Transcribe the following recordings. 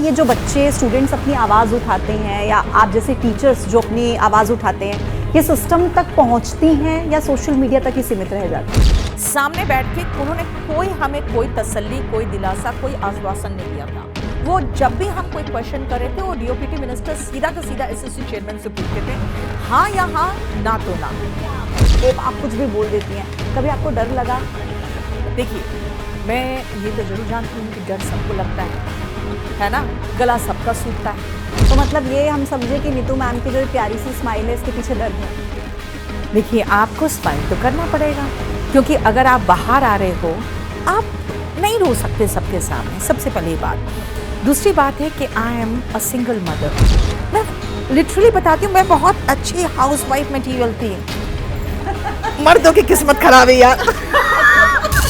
ये जो बच्चे स्टूडेंट्स अपनी आवाज़ उठाते हैं या आप जैसे टीचर्स जो अपनी आवाज़ उठाते हैं, ये सिस्टम तक पहुंचती हैं या सोशल मीडिया तक ही सीमित रह जाती है? सामने बैठ के उन्होंने हमें कोई तसल्ली, कोई दिलासा, कोई आश्वासन नहीं दिया था। वो जब भी हम कोई क्वेश्चन कर रहे थे वो डीओपीटी मिनिस्टर सीधा का सीधा एसएससी चेयरमैन से पूछते थे, हाँ या हाँ, ना तो ना। आप कुछ भी बोल देती हैं, कभी आपको डर लगा? देखिए, मैं ये तो जरूर जानती हूँ कि डर सबको लगता है ना, गला सबका सूखता है। तो मतलब ये हम समझे कि नीतू मैम की जो प्यारी सी स्माइल है इसके पीछे दर्द है। देखिए, आपको स्माइल तो करना पड़ेगा, क्योंकि अगर आप बाहर आ रहे हो, आप नहीं रो सकते सबके सामने, सबसे पहली बात। दूसरी बात है कि I am a single mother. मैं लिटरली बताती हूँ, मैं बहुत अच्छी हाउस वाइफ मटीरियल थी। मर्दों की किस्मत खराब है यार।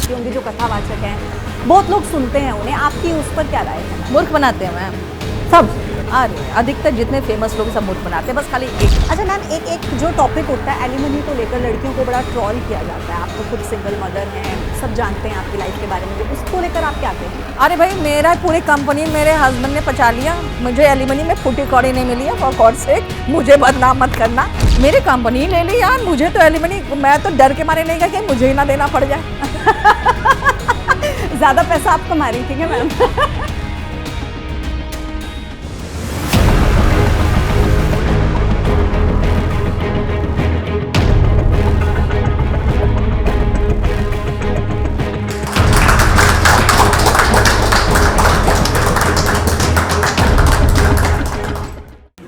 होंगे जो कथावाचक हैं, बहुत लोग सुनते हैं उन्हें, आपकी उस पर क्या राय है? मूर्ख बनाते हैं मैम सब। अरे अधिकतर जितने फेमस लोग सब मूर्ख बनाते हैं, बस खाली एक। अच्छा मैम, एक जो टॉपिक होता है एलिमनी को लेकर, लड़कियों को बड़ा ट्रॉल किया जाता है। आप तो खुद सिंगल मदर हैं, सब जानते हैं आपकी लाइफ के बारे में, उसको लेकर आप क्या कहते हैं? अरे भाई, मेरा पूरी कंपनी मेरे हस्बैंड ने पचा लिया, मुझे एलिमनी में फूटी कौड़ी नहीं मिली है। फॉर गॉड सेक, मुझे बदनाम मत करना। मेरी कंपनी ले ली यार, मुझे तो एलिमनी, मैं तो डर के मारे नहीं गया कि मुझे ही ना देना पड़ जाए। ज़्यादा पैसा आप कमा रही थी क्या मैम?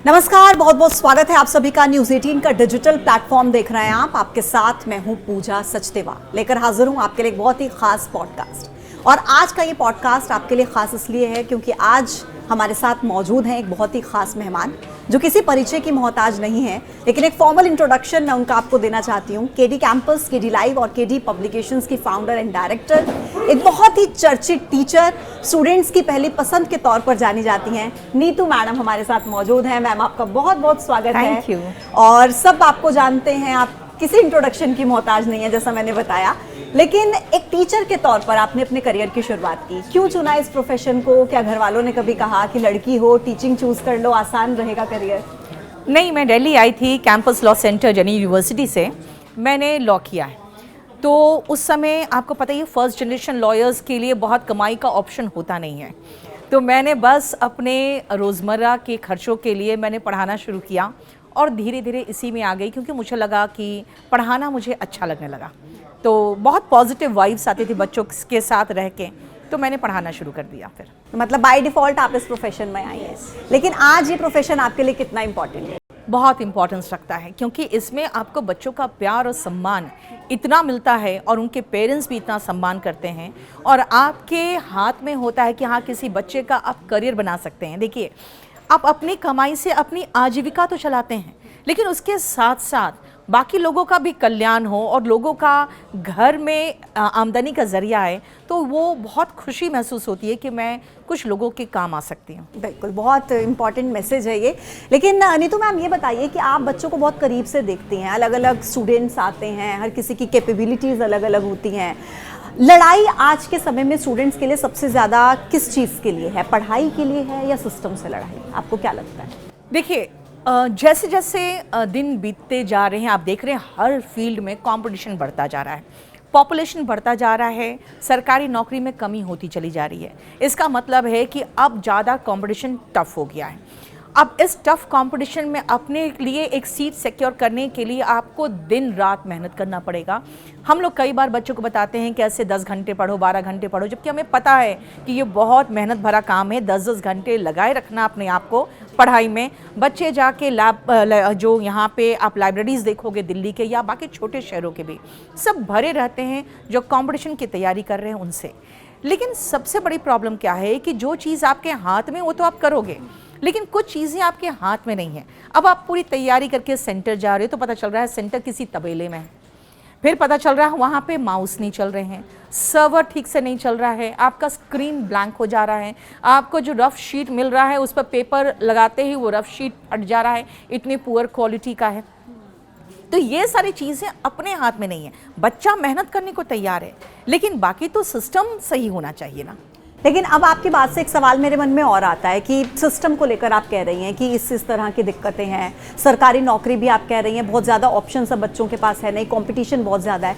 नमस्कार, बहुत बहुत स्वागत है आप सभी का। न्यूज़ 18 का डिजिटल प्लेटफॉर्म देख रहे हैं आप। आपके साथ मैं हूं पूजा सचदेवा, लेकर हाजिर हूं आपके लिए एक बहुत ही खास पॉडकास्ट। और आज का ये पॉडकास्ट आपके लिए खास इसलिए है क्योंकि आज हमारे साथ मौजूद हैं एक बहुत ही खास मेहमान जो किसी परिचय की मोहताज नहीं है, लेकिन एक फॉर्मल इंट्रोडक्शन मैं उनका आपको देना चाहती हूँ। केडी कैंपस, केडी लाइव और केडी पब्लिकेशंस की फाउंडर एंड डायरेक्टर, एक बहुत ही चर्चित टीचर, स्टूडेंट्स की पहली पसंद के तौर पर जानी जाती हैं, नीतू मैडम हमारे साथ मौजूद हैं। मैम, आपका बहुत बहुत स्वागत है। Thank you. और सब आपको जानते हैं, आप किसी इंट्रोडक्शन की मोहताज नहीं है जैसा मैंने बताया, लेकिन एक टीचर के तौर पर आपने अपने करियर की शुरुआत की। क्यों चुना इस प्रोफेशन को? क्या घर वालों ने कभी कहा कि लड़की हो टीचिंग चूज कर लो, आसान रहेगा करियर? नहीं, मैं दिल्ली आई थी कैंपस लॉ सेंटर जनी यूनिवर्सिटी से, मैंने लॉ किया है। तो उस समय आपको पता ही है, फर्स्ट जनरेशन लॉयर्स के लिए बहुत कमाई का ऑप्शन होता नहीं है। तो मैंने बस अपने रोज़मर्रा के खर्चों के लिए मैंने पढ़ाना शुरू किया और धीरे धीरे इसी में आ गई, क्योंकि मुझे लगा कि पढ़ाना मुझे अच्छा लगने लगा। तो बहुत पॉजिटिव वाइब्स आती थी बच्चों के साथ रह के, तो मैंने पढ़ाना शुरू कर दिया फिर। मतलब बाय डिफ़ॉल्ट आप इस प्रोफेशन में आई हैं। लेकिन आज ये प्रोफेशन आपके लिए कितना इम्पोर्टेंट है? बहुत इम्पोर्टेंस रखता है, क्योंकि इसमें आपको बच्चों का प्यार और सम्मान इतना मिलता है और उनके पेरेंट्स भी इतना सम्मान करते हैं, और आपके हाथ में होता है कि हाँ, किसी बच्चे का आप करियर बना सकते हैं। देखिए, आप अपनी कमाई से अपनी आजीविका तो चलाते हैं, लेकिन उसके साथ साथ बाकी लोगों का भी कल्याण हो और लोगों का घर में आमदनी का ज़रिया है, तो वो बहुत खुशी महसूस होती है कि मैं कुछ लोगों के काम आ सकती हूँ। बिल्कुल, बहुत इंपॉर्टेंट मैसेज है ये। लेकिन नीतू मैम, ये बताइए कि आप बच्चों को बहुत करीब से देखती हैं, अलग अलग स्टूडेंट्स आते हैं, हर किसी की कैपेबिलिटीज़ अलग अलग होती हैं। लड़ाई आज के समय में स्टूडेंट्स के लिए सबसे ज़्यादा किस चीज़ के लिए है? पढ़ाई के लिए है या सिस्टम से लड़ाई? आपको क्या लगता है? देखिए, जैसे जैसे दिन बीतते जा रहे हैं, आप देख रहे हैं हर फील्ड में कंपटीशन बढ़ता जा रहा है, पॉपुलेशन बढ़ता जा रहा है, सरकारी नौकरी में कमी होती चली जा रही है। इसका मतलब है कि अब ज़्यादा कंपटीशन टफ हो गया है। अब इस टफ कंपटीशन में अपने लिए एक सीट सिक्योर करने के लिए आपको दिन रात मेहनत करना पड़ेगा। हम लोग कई बार बच्चों को बताते हैं कि ऐसे 10 घंटे पढ़ो, 12 घंटे पढ़ो, जबकि हमें पता है कि ये बहुत मेहनत भरा काम है। 10-10 घंटे लगाए रखना अपने आप को पढ़ाई में। बच्चे जाके लैब, जो यहाँ पे आप लाइब्रेरीज़ देखोगे दिल्ली के या बाकी छोटे शहरों के भी, सब भरे रहते हैं जो कंपटीशन की तैयारी कर रहे हैं उनसे। लेकिन सबसे बड़ी प्रॉब्लम क्या है कि जो चीज़ आपके हाथ में वो तो आप करोगे, लेकिन कुछ चीज़ें आपके हाथ में नहीं है। अब आप पूरी तैयारी करके सेंटर जा रहे हो तो पता चल रहा है सेंटर किसी तबेले में है, फिर पता चल रहा है वहाँ पे माउस नहीं चल रहे हैं, सर्वर ठीक से नहीं चल रहा है, आपका स्क्रीन ब्लैंक हो जा रहा है, आपको जो रफ शीट मिल रहा है उस पर पेपर लगाते ही वो रफ शीट फट जा रहा है, इतनी पुअर क्वालिटी का है। तो ये सारी चीज़ें अपने हाथ में नहीं है। बच्चा मेहनत करने को तैयार है, लेकिन बाकी तो सिस्टम सही होना चाहिए ना। लेकिन अब आपकी बात से एक सवाल मेरे मन में और आता है कि सिस्टम को लेकर आप कह रही हैं कि इस तरह की दिक्कतें हैं, सरकारी नौकरी भी आप कह रही हैं बहुत ज़्यादा ऑप्शन सब बच्चों के पास है नहीं, कंपटीशन बहुत ज़्यादा है,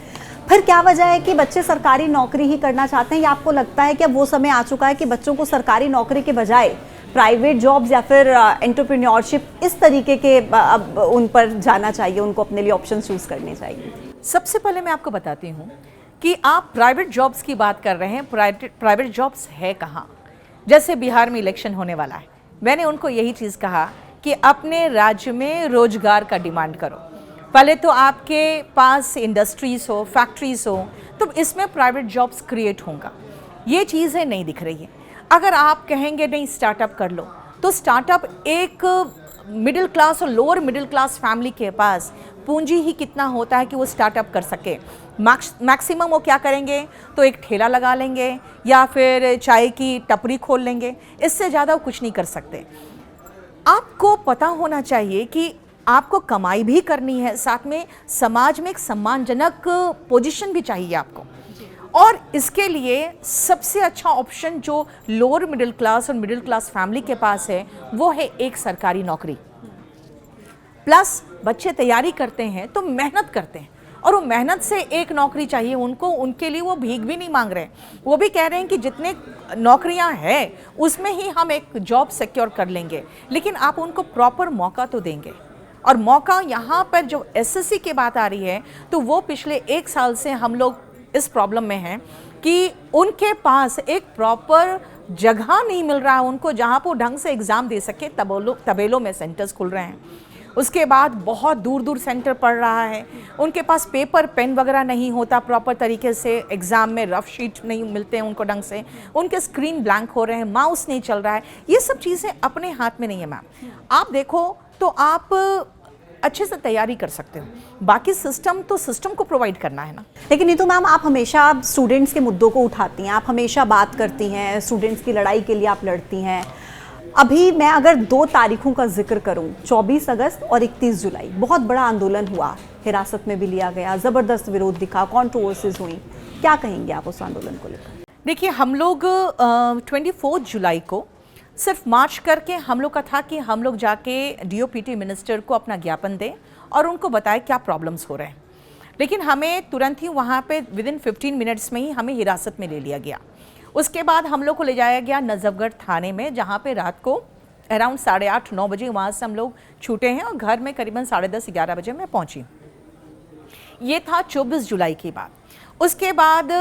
फिर क्या वजह है कि बच्चे सरकारी नौकरी ही करना चाहते हैं, या आपको लगता है कि अब वो समय आ चुका है कि बच्चों को सरकारी नौकरी के बजाय प्राइवेट जॉब्स या फिर एंटरप्रेन्योरशिप इस तरीके के अब उन पर जाना चाहिए, उनको अपने लिए ऑप्शन चूज करने चाहिए? सबसे पहले मैं आपको बताती हूँ कि आप प्राइवेट जॉब्स की बात कर रहे हैं, प्राइवेट जॉब्स है कहाँ? जैसे बिहार में इलेक्शन होने वाला है, मैंने उनको यही चीज़ कहा कि अपने राज्य में रोजगार का डिमांड करो। पहले तो आपके पास इंडस्ट्रीज हो, फैक्ट्रीज हो, तो इसमें प्राइवेट जॉब्स क्रिएट होगा। ये चीज़ें नहीं दिख रही है। अगर आप कहेंगे नहीं स्टार्टअप कर लो, तो स्टार्टअप एक मिडिल क्लास और लोअर मिडिल क्लास फैमिली के पास पूंजी ही कितना होता है कि वो स्टार्टअप कर सके। मैक्सिमम वो क्या करेंगे, तो एक ठेला लगा लेंगे या फिर चाय की टपरी खोल लेंगे, इससे ज़्यादा वो कुछ नहीं कर सकते। आपको पता होना चाहिए कि आपको कमाई भी करनी है, साथ में समाज में एक सम्मानजनक पोजीशन भी चाहिए आपको, और इसके लिए सबसे अच्छा ऑप्शन जो लोअर मिडिल क्लास और मिडिल क्लास फैमिली के पास है वो है एक सरकारी नौकरी। प्लस बच्चे तैयारी करते हैं तो मेहनत करते हैं, और वो मेहनत से एक नौकरी चाहिए उनको, उनके लिए वो भीख भी नहीं मांग रहे हैं, वो भी कह रहे हैं कि जितने नौकरियां हैं उसमें ही हम एक जॉब सिक्योर कर लेंगे, लेकिन आप उनको प्रॉपर मौका तो देंगे। और मौका यहाँ पर जो एसएससी की बात आ रही है, तो वो पिछले 1 साल से हम लोग इस प्रॉब्लम में हैं कि उनके पास एक प्रॉपर जगह नहीं मिल रहा है उनको जहाँ पर ढंग से एग्ज़ाम दे सके। तबेलों में सेंटर्स खुल रहे हैं, उसके बाद बहुत दूर दूर सेंटर पड़ रहा है, उनके पास पेपर पेन वगैरह नहीं होता प्रॉपर तरीके से, एग्ज़ाम में रफ शीट नहीं मिलते हैं उनको ढंग से, उनके स्क्रीन ब्लैंक हो रहे हैं, माउस नहीं चल रहा है। ये सब चीज़ें अपने हाथ में नहीं है मैम। आप देखो तो आप अच्छे से तैयारी कर सकते हो, बाकी सिस्टम को प्रोवाइड करना है ना। लेकिन नीतू मैम, आप हमेशा स्टूडेंट्स के मुद्दों को उठाती हैं, आप हमेशा बात करती हैं, स्टूडेंट्स की लड़ाई के लिए आप लड़ती हैं। अभी मैं अगर 2 तारीखों का जिक्र करूं, 24 अगस्त और 31 जुलाई, बहुत बड़ा आंदोलन हुआ, हिरासत में भी लिया गया, ज़बरदस्त विरोध दिखा, कंट्रोवर्सीज हुई, क्या कहेंगे आप उस आंदोलन को लेकर? देखिए, हम लोग 24 जुलाई को सिर्फ मार्च करके हम लोग का था कि हम लोग जाके डीओपीटी मिनिस्टर को अपना ज्ञापन दें और उनको बताएं क्या प्रॉब्लम्स हो रहे हैं, लेकिन हमें तुरंत ही वहाँ पे विदिन 15 मिनट्स में ही हमें हिरासत में ले लिया गया। उसके बाद हम लोग को ले जाया गया नजफगढ़ थाने में, जहाँ पे रात को अराउंड 8:30-9 बजे वहाँ से हम लोग छूटे हैं और घर में करीबन 10:30-11 बजे मैं पहुँची। ये था 24 जुलाई की बात। उसके बाद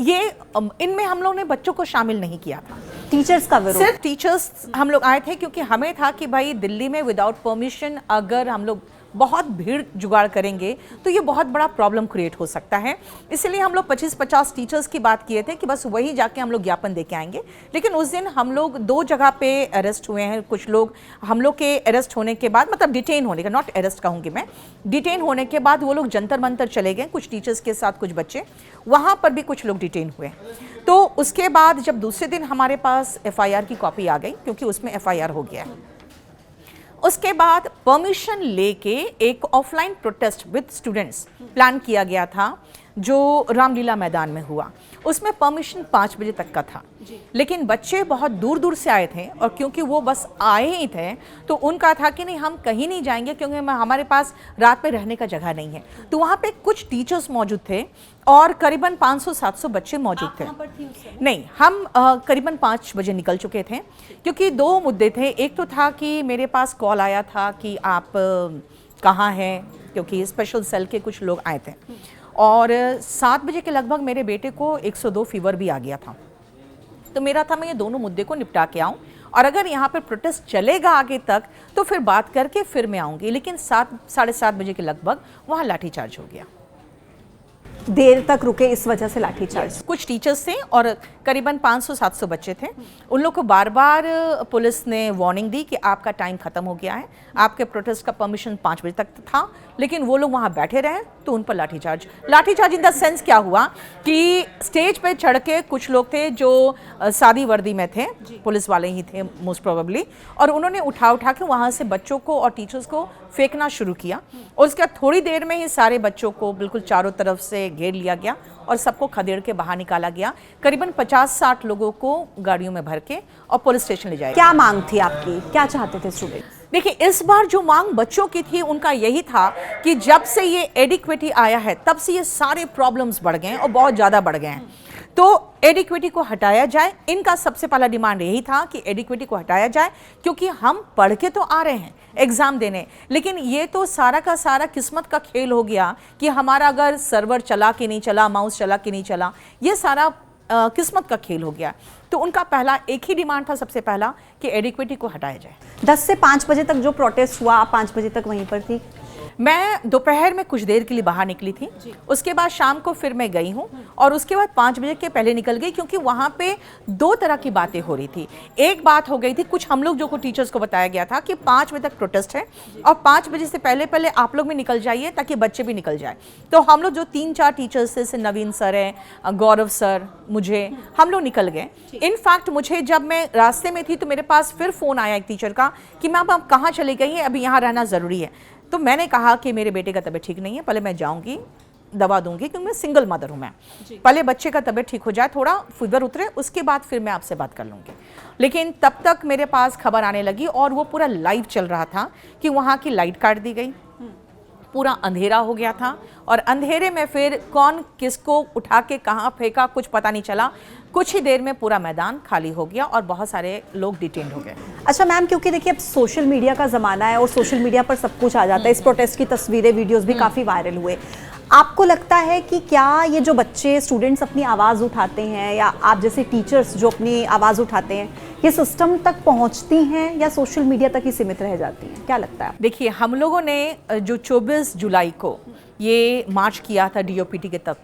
ये इनमें हम लोग ने बच्चों को शामिल नहीं किया था, टीचर्स का विरोध, सिर्फ टीचर्स हम लोग आए थे, क्योंकि हमें था कि भाई दिल्ली में विदाउट परमिशन अगर हम लोग बहुत भीड़ जुगाड़ करेंगे तो ये बहुत बड़ा प्रॉब्लम क्रिएट हो सकता है। इसलिए हम लोग 25-50 टीचर्स की बात किए थे कि बस वही जाके हम लोग ज्ञापन दे के आएंगे। लेकिन उस दिन हम लोग 2 जगह पे अरेस्ट हुए हैं। कुछ लोग हम लोग के अरेस्ट होने के बाद, मतलब डिटेन होने का, नॉट अरेस्ट कहूँगी मैं, डिटेन होने के बाद वो लोग जंतर मंतर चले गए, कुछ टीचर्स के साथ कुछ बच्चे, वहाँ पर भी कुछ लोग डिटेन हुए। तो उसके बाद जब दूसरे दिन हमारे पास FIR की कॉपी आ गई, क्योंकि उसमें FIR हो गया है, उसके बाद परमिशन लेके एक offline protest with students plan किया गया था जो रामलीला मैदान में हुआ। उसमें परमिशन 5 बजे तक का था, लेकिन बच्चे बहुत दूर दूर से आए थे और क्योंकि वो बस आए ही थे तो उनका था कि नहीं हम कहीं नहीं जाएंगे क्योंकि हमारे पास रात में रहने का जगह नहीं है। तो वहाँ पे कुछ टीचर्स मौजूद थे और करीबन 500-700 बच्चे मौजूद थे। नहीं, हम करीबन 5 बजे निकल चुके थे, क्योंकि 2 मुद्दे थे। एक तो था कि मेरे पास कॉल आया था कि आप कहाँ हैं, क्योंकि स्पेशल सेल के कुछ लोग आए थे, और 7 बजे के लगभग मेरे बेटे को 102 फीवर भी आ गया था। तो मेरा था मैं ये दोनों मुद्दे को निपटा के आऊँ, और अगर यहाँ पर प्रोटेस्ट चलेगा आगे तक तो फिर बात करके फिर मैं आऊँगी। लेकिन 7-7:30 बजे के लगभग वहाँ लाठीचार्ज हो गया। देर तक रुके इस वजह से लाठीचार्ज? कुछ टीचर्स थे और करीबन 500-700 बच्चे थे। उन लोग को बार बार पुलिस ने वार्निंग दी कि आपका टाइम ख़त्म हो गया है, आपके प्रोटेस्ट का परमिशन 5 बजे तक था, लेकिन वो लोग वहाँ बैठे रहे तो उन पर लाठीचार्ज इन द सेंस क्या हुआ कि स्टेज पे चढ़ के कुछ लोग थे जो सादी वर्दी में थे, पुलिस वाले ही थे मोस्ट प्रोबेबली, और उन्होंने उठा के वहाँ से बच्चों को और टीचर्स को फेंकना शुरू किया। और उसके बाद थोड़ी देर में ही सारे बच्चों को बिल्कुल चारों तरफ से घेर लिया गया और सबको खदेड़ के बाहर निकाला गया, करीबन 50-60 लोगों को गाड़ियों में भर के और पुलिस स्टेशन ले जाया गया। क्या मांग थी आपकी, क्या चाहते थे स्टूडेंट्स? देखिए, इस बार जो मांग बच्चों की थी उनका यही था कि जब से ये एडिक्विटी आया है तब से ये सारे प्रॉब्लम्स बढ़ गए हैं और बहुत ज़्यादा बढ़ गए हैं, तो एडिक्विटी को हटाया जाए। इनका सबसे पहला डिमांड यही था कि एडिक्विटी को हटाया जाए, क्योंकि हम पढ़ के तो आ रहे हैं एग्जाम देने, लेकिन ये तो सारा का सारा किस्मत का खेल हो गया कि हमारा अगर सर्वर चला कि नहीं चला, माउस चला कि नहीं चला, ये सारा किस्मत का खेल हो गया। तो उनका पहला एक ही डिमांड था, सबसे पहला, कि एडिक्विटी को हटाया जाए। 10 से 5 बजे तक जो प्रोटेस्ट हुआ, आप 5 बजे तक वहीं पर थी? मैं दोपहर में कुछ देर के लिए बाहर निकली थी, उसके बाद शाम को फिर मैं गई हूँ और उसके बाद 5 बजे के पहले निकल गई, क्योंकि वहाँ पे 2 तरह की बातें हो रही थी। एक बात हो गई थी, कुछ हम लोग जो को टीचर्स को बताया गया था कि 5 बजे तक प्रोटेस्ट है और 5 बजे से पहले पहले आप लोग भी निकल जाइए ताकि बच्चे भी निकल जाए। तो हम लोग जो 3-4 टीचर्स थे, जैसे नवीन सर हैं, गौरव सर, मुझे, हम लोग निकल गए। इनफैक्ट मुझे जब मैं रास्ते में थी तो मेरे पास फिर फ़ोन आया एक टीचर का कि मैम आप कहाँ चली गई हैं, अभी यहाँ रहना ज़रूरी है। तो मैंने कहा कि मेरे बेटे का तबीयत ठीक नहीं है, पहले मैं जाऊंगी, दवा दूंगी, क्योंकि मैं सिंगल मदर हूँ, मैं पहले बच्चे का तबीयत ठीक हो जाए, थोड़ा फीवर उतरे, उसके बाद फिर मैं आपसे बात कर लूँगी। लेकिन तब तक मेरे पास खबर आने लगी और वो पूरा लाइव चल रहा था कि वहाँ की लाइट काट दी गई, पूरा अंधेरा हो गया था और अंधेरे में फिर कौन किसको उठा के कहाँ फेंका कुछ पता नहीं चला। कुछ ही देर में पूरा मैदान खाली हो गया और बहुत सारे लोग डिटेन हो गए। अच्छा मैम, क्योंकि देखिए अब सोशल मीडिया का ज़माना है और सोशल मीडिया पर सब कुछ आ जाता है, इस प्रोटेस्ट की तस्वीरें, वीडियोस भी काफ़ी वायरल हुए। आपको लगता है कि क्या ये जो बच्चे, स्टूडेंट्स अपनी आवाज़ उठाते हैं, या आप जैसे टीचर्स जो अपनी आवाज़ उठाते हैं, ये सिस्टम तक पहुंचती हैं या सोशल मीडिया तक ही सीमित रह जाती हैं? क्या लगता है? देखिए, हम लोगों ने जो 24 जुलाई को ये मार्च किया था डीओपीटी के तक,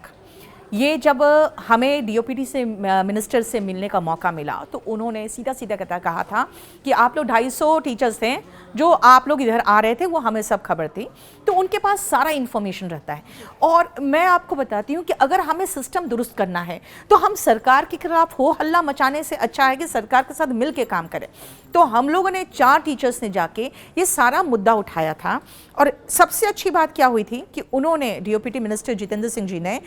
ये जब हमें डीओपीटी से, मिनिस्टर से मिलने का मौका मिला, तो उन्होंने सीधा सीधा कहा था कि आप लोग 250 टीचर्स थे जो आप लोग इधर आ रहे थे, वो हमें सब खबर थी, तो उनके पास सारा इन्फॉर्मेशन रहता है। और मैं आपको बताती हूँ कि अगर हमें सिस्टम दुरुस्त करना है तो हम सरकार के खिलाफ हो हल्ला मचाने से अच्छा है कि सरकार के साथ मिल के काम करें। तो हम लोगों ने 4 टीचर्स ने जाके ये सारा मुद्दा उठाया था और सबसे अच्छी बात क्या हुई थी कि उन्होंने, डीओपीटी मिनिस्टर जितेंद्र सिंह जी ने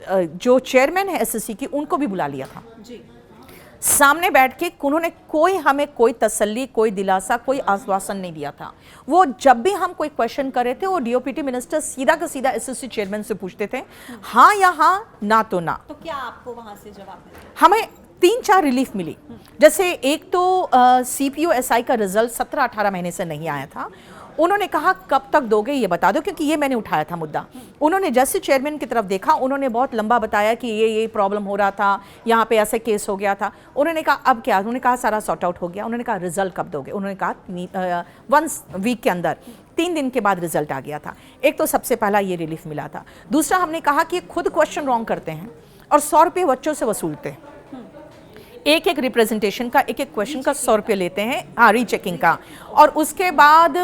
जो चेयरमैन है एसएससी की, उनको भी बुला लिया था जी। सामने बैठ के उन्होंने हमें कोई तसल्ली, कोई दिलासा, कोई आश्वासन नहीं दिया था। वो जब भी हम कोई क्वेश्चन कर रहे थे, वो डीओपीटी मिनिस्टर सीधा का सीधा एसएससी चेयरमैन से पूछते थे, हाँ या हाँ, ना तो ना। तो क्या आपको वहां से जवाब मिला? हमें 3-4 रिलीफ मिली। जैसे एक तो सीपीओ एसआई का रिजल्ट 17-18 महीने से नहीं आया था। उन्होंने कहा कब तक दोगे ये बता दो, क्योंकि ये मैंने उठाया था मुद्दा। उन्होंने जैसे चेयरमैन की तरफ देखा, उन्होंने बहुत लंबा बताया कि ये प्रॉब्लम हो रहा था, यहाँ पे ऐसे केस हो गया था। उन्होंने कहा अब क्या? उन्होंने कहा सारा सॉर्ट आउट हो गया। उन्होंने कहा रिजल्ट कब दोगे? उन्होंने कहा 1 वीक के अंदर, 3 दिन के बाद रिजल्ट आ गया था। एक तो सबसे पहला ये रिलीफ मिला था। दूसरा, हमने कहा कि खुद क्वेश्चन रॉन्ग करते हैं और 100 रुपये बच्चों से वसूलते हैं, एक रिप्रेजेंटेशन का, एक क्वेश्चन का 100 रुपये लेते हैं, रीचेकिंग का। और उसके बाद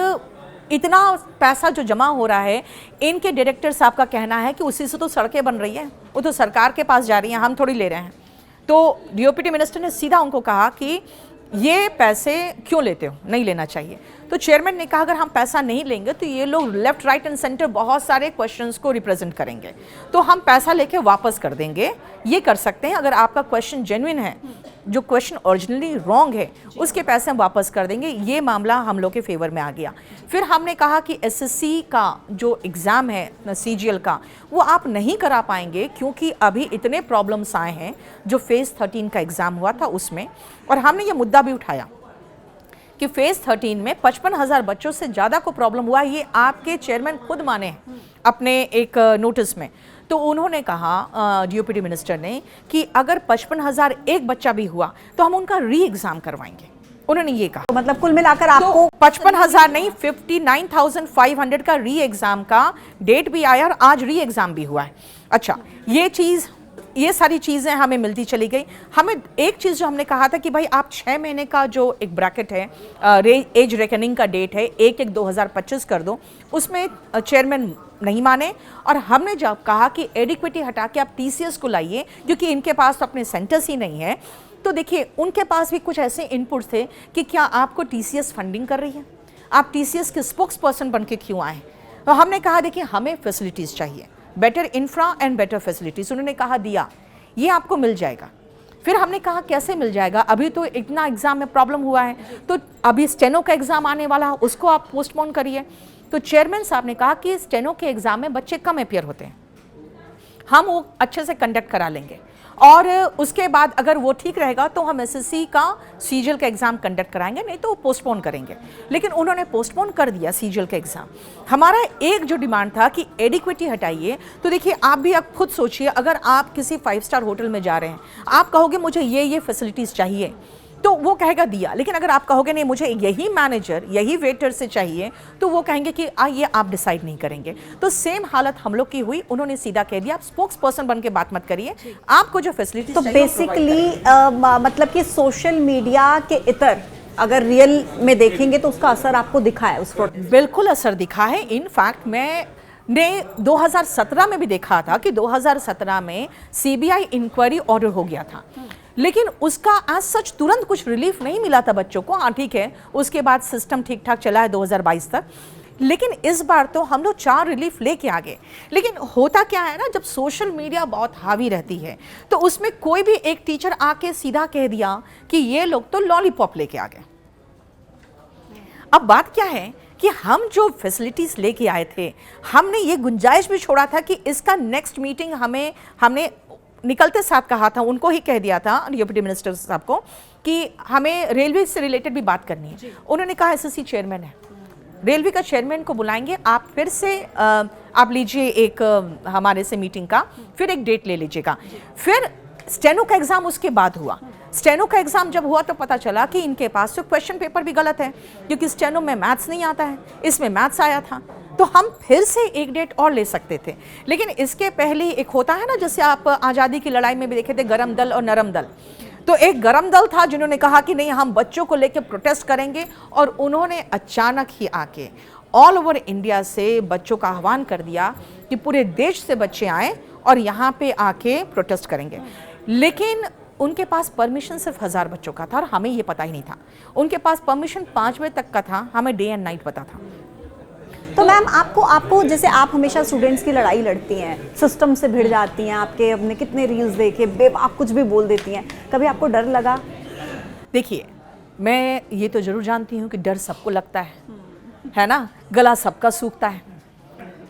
इतना पैसा जो जमा हो रहा है, इनके डायरेक्टर साहब का कहना है कि उसी से तो सड़कें बन रही हैं, वो तो सरकार के पास जा रही हैं, हम थोड़ी ले रहे हैं। तो डीओपीटी मिनिस्टर ने सीधा उनको कहा कि ये पैसे क्यों लेते हो, नहीं लेना चाहिए। तो चेयरमैन ने कहा अगर हम पैसा नहीं लेंगे तो ये लोग लेफ्ट, राइट एंड सेंटर बहुत सारे क्वेश्चंस को रिप्रेजेंट करेंगे, तो हम पैसा लेके वापस कर देंगे। ये कर सकते हैं, अगर आपका क्वेश्चन जेन्युइन है, जो क्वेश्चन ओरिजिनली रॉन्ग है, उसके पैसे हम वापस कर देंगे। ये मामला हम लोग के फेवर में आ गया। फिर हमने कहा कि एसएससी का जो एग्ज़ाम है सीजीएल का, वो आप नहीं करा पाएंगे क्योंकि अभी इतने प्रॉब्लम्स आए हैं जो फेज़ 13 का एग्ज़ाम हुआ था उसमें। और हमने ये मुद्दा भी उठाया कि फेज़ 13 में 55,000 बच्चों से ज़्यादा को प्रॉब्लम हुआ। ये आपके चेयरमैन खुद माने अपने एक नोटिस में। तो उन्होंने कहा, डीओपीटी मिनिस्टर ने, कि अगर 55,000 एक बच्चा भी हुआ तो हम उनका री एग्ज़ाम करवाएंगे। उन्होंने ये कहा। तो मतलब कुल मिलाकर आपको 55,000 नहीं, 59,500 का री एग्ज़ाम का डेट भी आया और आज री एग्ज़ाम भी हुआ है। अच्छा, ये सारी चीज़ें हमें मिलती चली गई। हमें एक चीज़ जो हमने कहा था कि भाई आप 6 महीने का जो एक ब्रैकेट है, एज रेकनिंग का डेट है, 1/1/2025 कर दो। उसमें चेयरमैन नहीं माने और हमने जब कहा कि एडिक्विटी हटा के आप टीसीएस को लाइए, क्योंकि इनके पास तो अपने सेंटर्स ही नहीं है। तो देखिए, उनके पास भी कुछ ऐसे इनपुट्स थे कि क्या आपको टीसीएस फंडिंग कर रही है, आप टीसीएस के स्पोक्स पर्सन बन के क्यों आए। तो हमने कहा देखिए हमें फैसिलिटीज़ चाहिए, better infra and better facilities. उन्होंने कहा दिया ये आपको मिल जाएगा। फिर हमने कहा कैसे मिल जाएगा, अभी तो इतना एग्जाम में प्रॉब्लम हुआ है, तो अभी स्टेनो का एग्जाम आने वाला है, उसको आप पोस्टपोन करिए। तो चेयरमैन साहब ने कहा कि स्टेनो के एग्जाम में बच्चे कम अपियर होते हैं, हम वो अच्छे से कंडक्ट करा लेंगे, और उसके बाद अगर वो ठीक रहेगा तो हम एसएससी का सीजीएल का एग्ज़ाम कंडक्ट कराएंगे, नहीं तो पोस्टपोन करेंगे। लेकिन उन्होंने पोस्टपोन कर दिया सीजीएल का एग्ज़ाम। हमारा एक जो डिमांड था कि एडिक्विटी हटाइए, तो देखिए आप भी आप खुद सोचिए, अगर आप किसी 5 स्टार होटल में जा रहे हैं, आप कहोगे मुझे ये फैसिलिटीज़ चाहिए, तो वो कहेगा दिया। लेकिन अगर आप कहोगे नहीं मुझे यही मैनेजर यही वेटर से चाहिए, तो वो कहेंगे कि ये आप डिसाइड नहीं करेंगे। तो सेम हालत हम लोग की हुई। उन्होंने सीधा कह दिया आप स्पोक्स पर्सन बन के बात मत करिए, आपको जो फैसिलिटी तो बेसिकली मतलब कि सोशल मीडिया के इतर अगर रियल में देखेंगे तो उसका असर आपको दिखा है उस प्रोटेस्ट? बिल्कुल असर दिखा है। इनफैक्ट मैंने 2017 में भी देखा था कि 2017 में सीबीआई इंक्वायरी ऑर्डर हो गया था, लेकिन उसका एज सच तुरंत कुछ रिलीफ नहीं मिला था बच्चों को। हाँ ठीक है, उसके बाद सिस्टम ठीक ठाक चला है 2022 तक, लेकिन इस बार तो हम लोग 4 रिलीफ लेके आ गए। लेकिन होता क्या है ना, जब सोशल मीडिया बहुत हावी रहती है तो उसमें कोई भी एक टीचर आके सीधा कह दिया कि ये लोग तो लॉलीपॉप लेके आ गए। अब बात क्या है कि हम जो फैसिलिटीज लेके आए थे, हमने ये गुंजाइश भी छोड़ा था कि इसका नेक्स्ट मीटिंग हमने निकलते साथ कहा था, उनको ही कह दिया था डिप्टी मिनिस्टर साहब को कि हमें रेलवे से रिलेटेड भी बात करनी है। उन्होंने कहा एसएससी चेयरमैन है, रेलवे का चेयरमैन को बुलाएंगे, आप फिर से आप लीजिए एक हमारे से मीटिंग का फिर एक डेट ले लीजिएगा। फिर स्टेनो का एग्जाम उसके बाद हुआ। स्टेनो का एग्जाम जब हुआ तो पता चला कि इनके पास तो क्वेश्चन पेपर भी गलत है, क्योंकि स्टेनो में मैथ्स नहीं आता है, इसमें मैथ्स आया था। तो हम फिर से एक डेट और ले सकते थे। लेकिन इसके पहले एक होता है ना, जैसे आप आज़ादी की लड़ाई में भी देखे थे गरम दल और नरम दल, तो एक गरम दल था जिन्होंने कहा कि नहीं हम बच्चों को लेकर प्रोटेस्ट करेंगे, और उन्होंने अचानक ही आके ऑल ओवर इंडिया से बच्चों का आह्वान कर दिया कि पूरे देश से बच्चे आए और यहाँ पे आके प्रोटेस्ट करेंगे। लेकिन उनके पास परमिशन सिर्फ 1000 बच्चों का था और हमें ये पता ही नहीं था। उनके पास परमिशन 5 बजे तक का था, हमें डे एंड नाइट पता था। तो मैम आपको जैसे आप हमेशा स्टूडेंट्स की लड़ाई लड़ती हैं, सिस्टम से भिड़ जाती हैं, आपके अपने कितने रील्स देखे, बेबाक कुछ भी बोल देती हैं, कभी आपको डर लगा? देखिए, मैं ये तो जरूर जानती हूँ कि डर सबको लगता है ना, गला सबका सूखता है।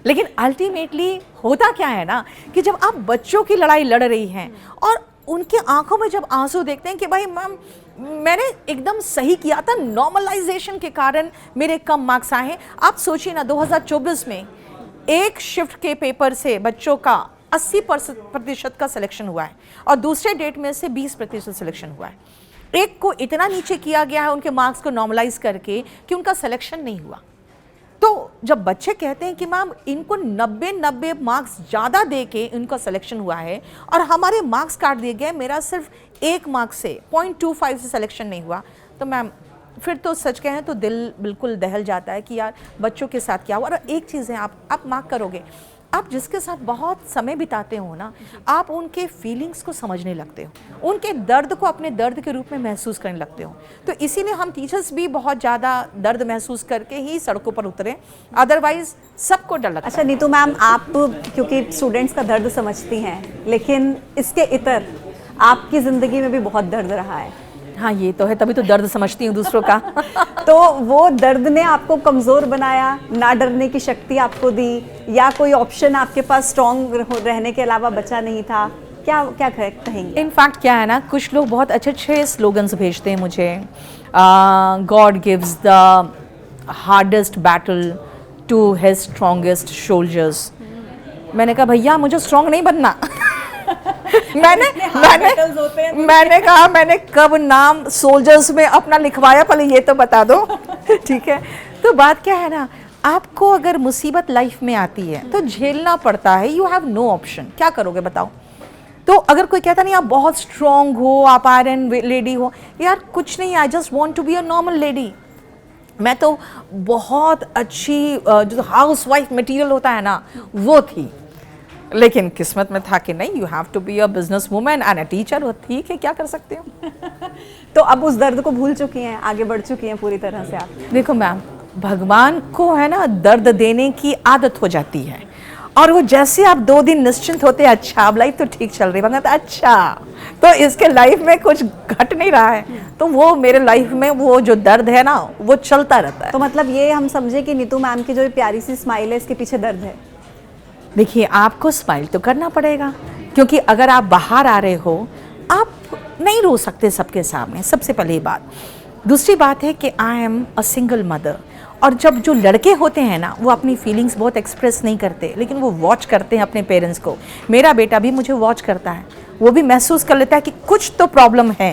लेकिन अल्टीमेटली होता क्या है ना कि जब आप बच्चों की लड़ाई लड़ रही हैं और उनकी आंखों में जब आंसू देखते हैं कि भाई मैम मैंने एकदम सही किया था, नॉर्मलाइजेशन के कारण मेरे कम मार्क्स आए हैं। आप सोचिए ना, 2024 में एक शिफ्ट के पेपर से बच्चों का 80% का सिलेक्शन हुआ है और दूसरे डेट में से 20% सिलेक्शन हुआ है। एक को इतना नीचे किया गया है उनके मार्क्स को नॉर्मलाइज करके कि उनका सिलेक्शन नहीं हुआ। तो जब बच्चे कहते हैं कि मैम इनको 90 मार्क्स ज़्यादा दे के इनका सिलेक्शन हुआ है और हमारे मार्क्स काट दिए गए, मेरा सिर्फ 1 मार्क से 0.25 से सिलेक्शन नहीं हुआ, तो मैम फिर तो सच कहें तो दिल बिल्कुल दहल जाता है कि यार बच्चों के साथ क्या हुआ। और एक चीज़ है, आप मार्क करोगे, आप जिसके साथ बहुत समय बिताते हो ना, आप उनके फीलिंग्स को समझने लगते हो, उनके दर्द को अपने दर्द के रूप में महसूस करने लगते हो। तो इसीलिए हम टीचर्स भी बहुत ज़्यादा दर्द महसूस करके ही सड़कों पर उतरे, अदरवाइज सबको डर लगता है। अच्छा नीतू मैम, आप क्योंकि स्टूडेंट्स का दर्द समझती हैं, लेकिन इसके इतर आपकी ज़िंदगी में भी बहुत दर्द रहा है। हाँ ये तो है, तभी तो दर्द समझती हूँ दूसरों का। तो वो दर्द ने आपको कमज़ोर बनाया, ना डरने की शक्ति आपको दी, या कोई ऑप्शन आपके पास स्ट्रॉन्ग रहने के अलावा बचा नहीं था? क्या क्या कहेंगे? इनफैक्ट क्या है ना, कुछ लोग बहुत अच्छे स्लोगन्स भेजते हैं मुझे, God gives the hardest battle to his strongest soldiers. मैंने कहा भैया मुझे स्ट्रॉन्ग नहीं बनना। मैंने कहा मैंने कब नाम सोल्जर्स में अपना लिखवाया, पहले ये तो बता दो। ठीक है, तो बात क्या है ना, आपको अगर मुसीबत लाइफ में आती है तो झेलना पड़ता है, यू हैव नो ऑप्शन। क्या करोगे बताओ? तो अगर कोई कहता नहीं आप बहुत स्ट्रॉन्ग हो, आप आयरन लेडी हो, यार कुछ नहीं, I just want to be a normal lady. मैं तो बहुत अच्छी जो हाउस वाइफ मटीरियल होता है ना वो थी, लेकिन किस्मत में था कि नहीं, you have to be a business women and a teacher. हो ठीक है, क्या कर सकते हो। तो अब उस दर्द को भूल चुकी हैं, आगे बढ़ चुकी हैं पूरी तरह से आप? देखो मैम, भगवान को है ना दर्द देने की आदत हो जाती है, और वो जैसे आप 2 दिन निश्चिंत होते हैं, अच्छा अब लाइफ तो ठीक चल रही है, अच्छा तो इसके लाइफ में कुछ घट नहीं रहा है, तो वो मेरे लाइफ में वो जो दर्द है ना वो चलता रहता है। तो मतलब ये हम समझे कि नीतू मैम की जो ये प्यारी सी स्माइल है, इसके पीछे दर्द है। देखिए, आपको स्माइल तो करना पड़ेगा, क्योंकि अगर आप बाहर आ रहे हो, आप नहीं रो सकते सबके सामने, सबसे पहली बात। दूसरी बात है कि I am a single mother, और जब जो लड़के होते हैं ना, वो अपनी फीलिंग्स बहुत एक्सप्रेस नहीं करते, लेकिन वो वॉच करते हैं अपने पेरेंट्स को। मेरा बेटा भी मुझे वॉच करता है, वो भी महसूस कर लेता है कि कुछ तो प्रॉब्लम है,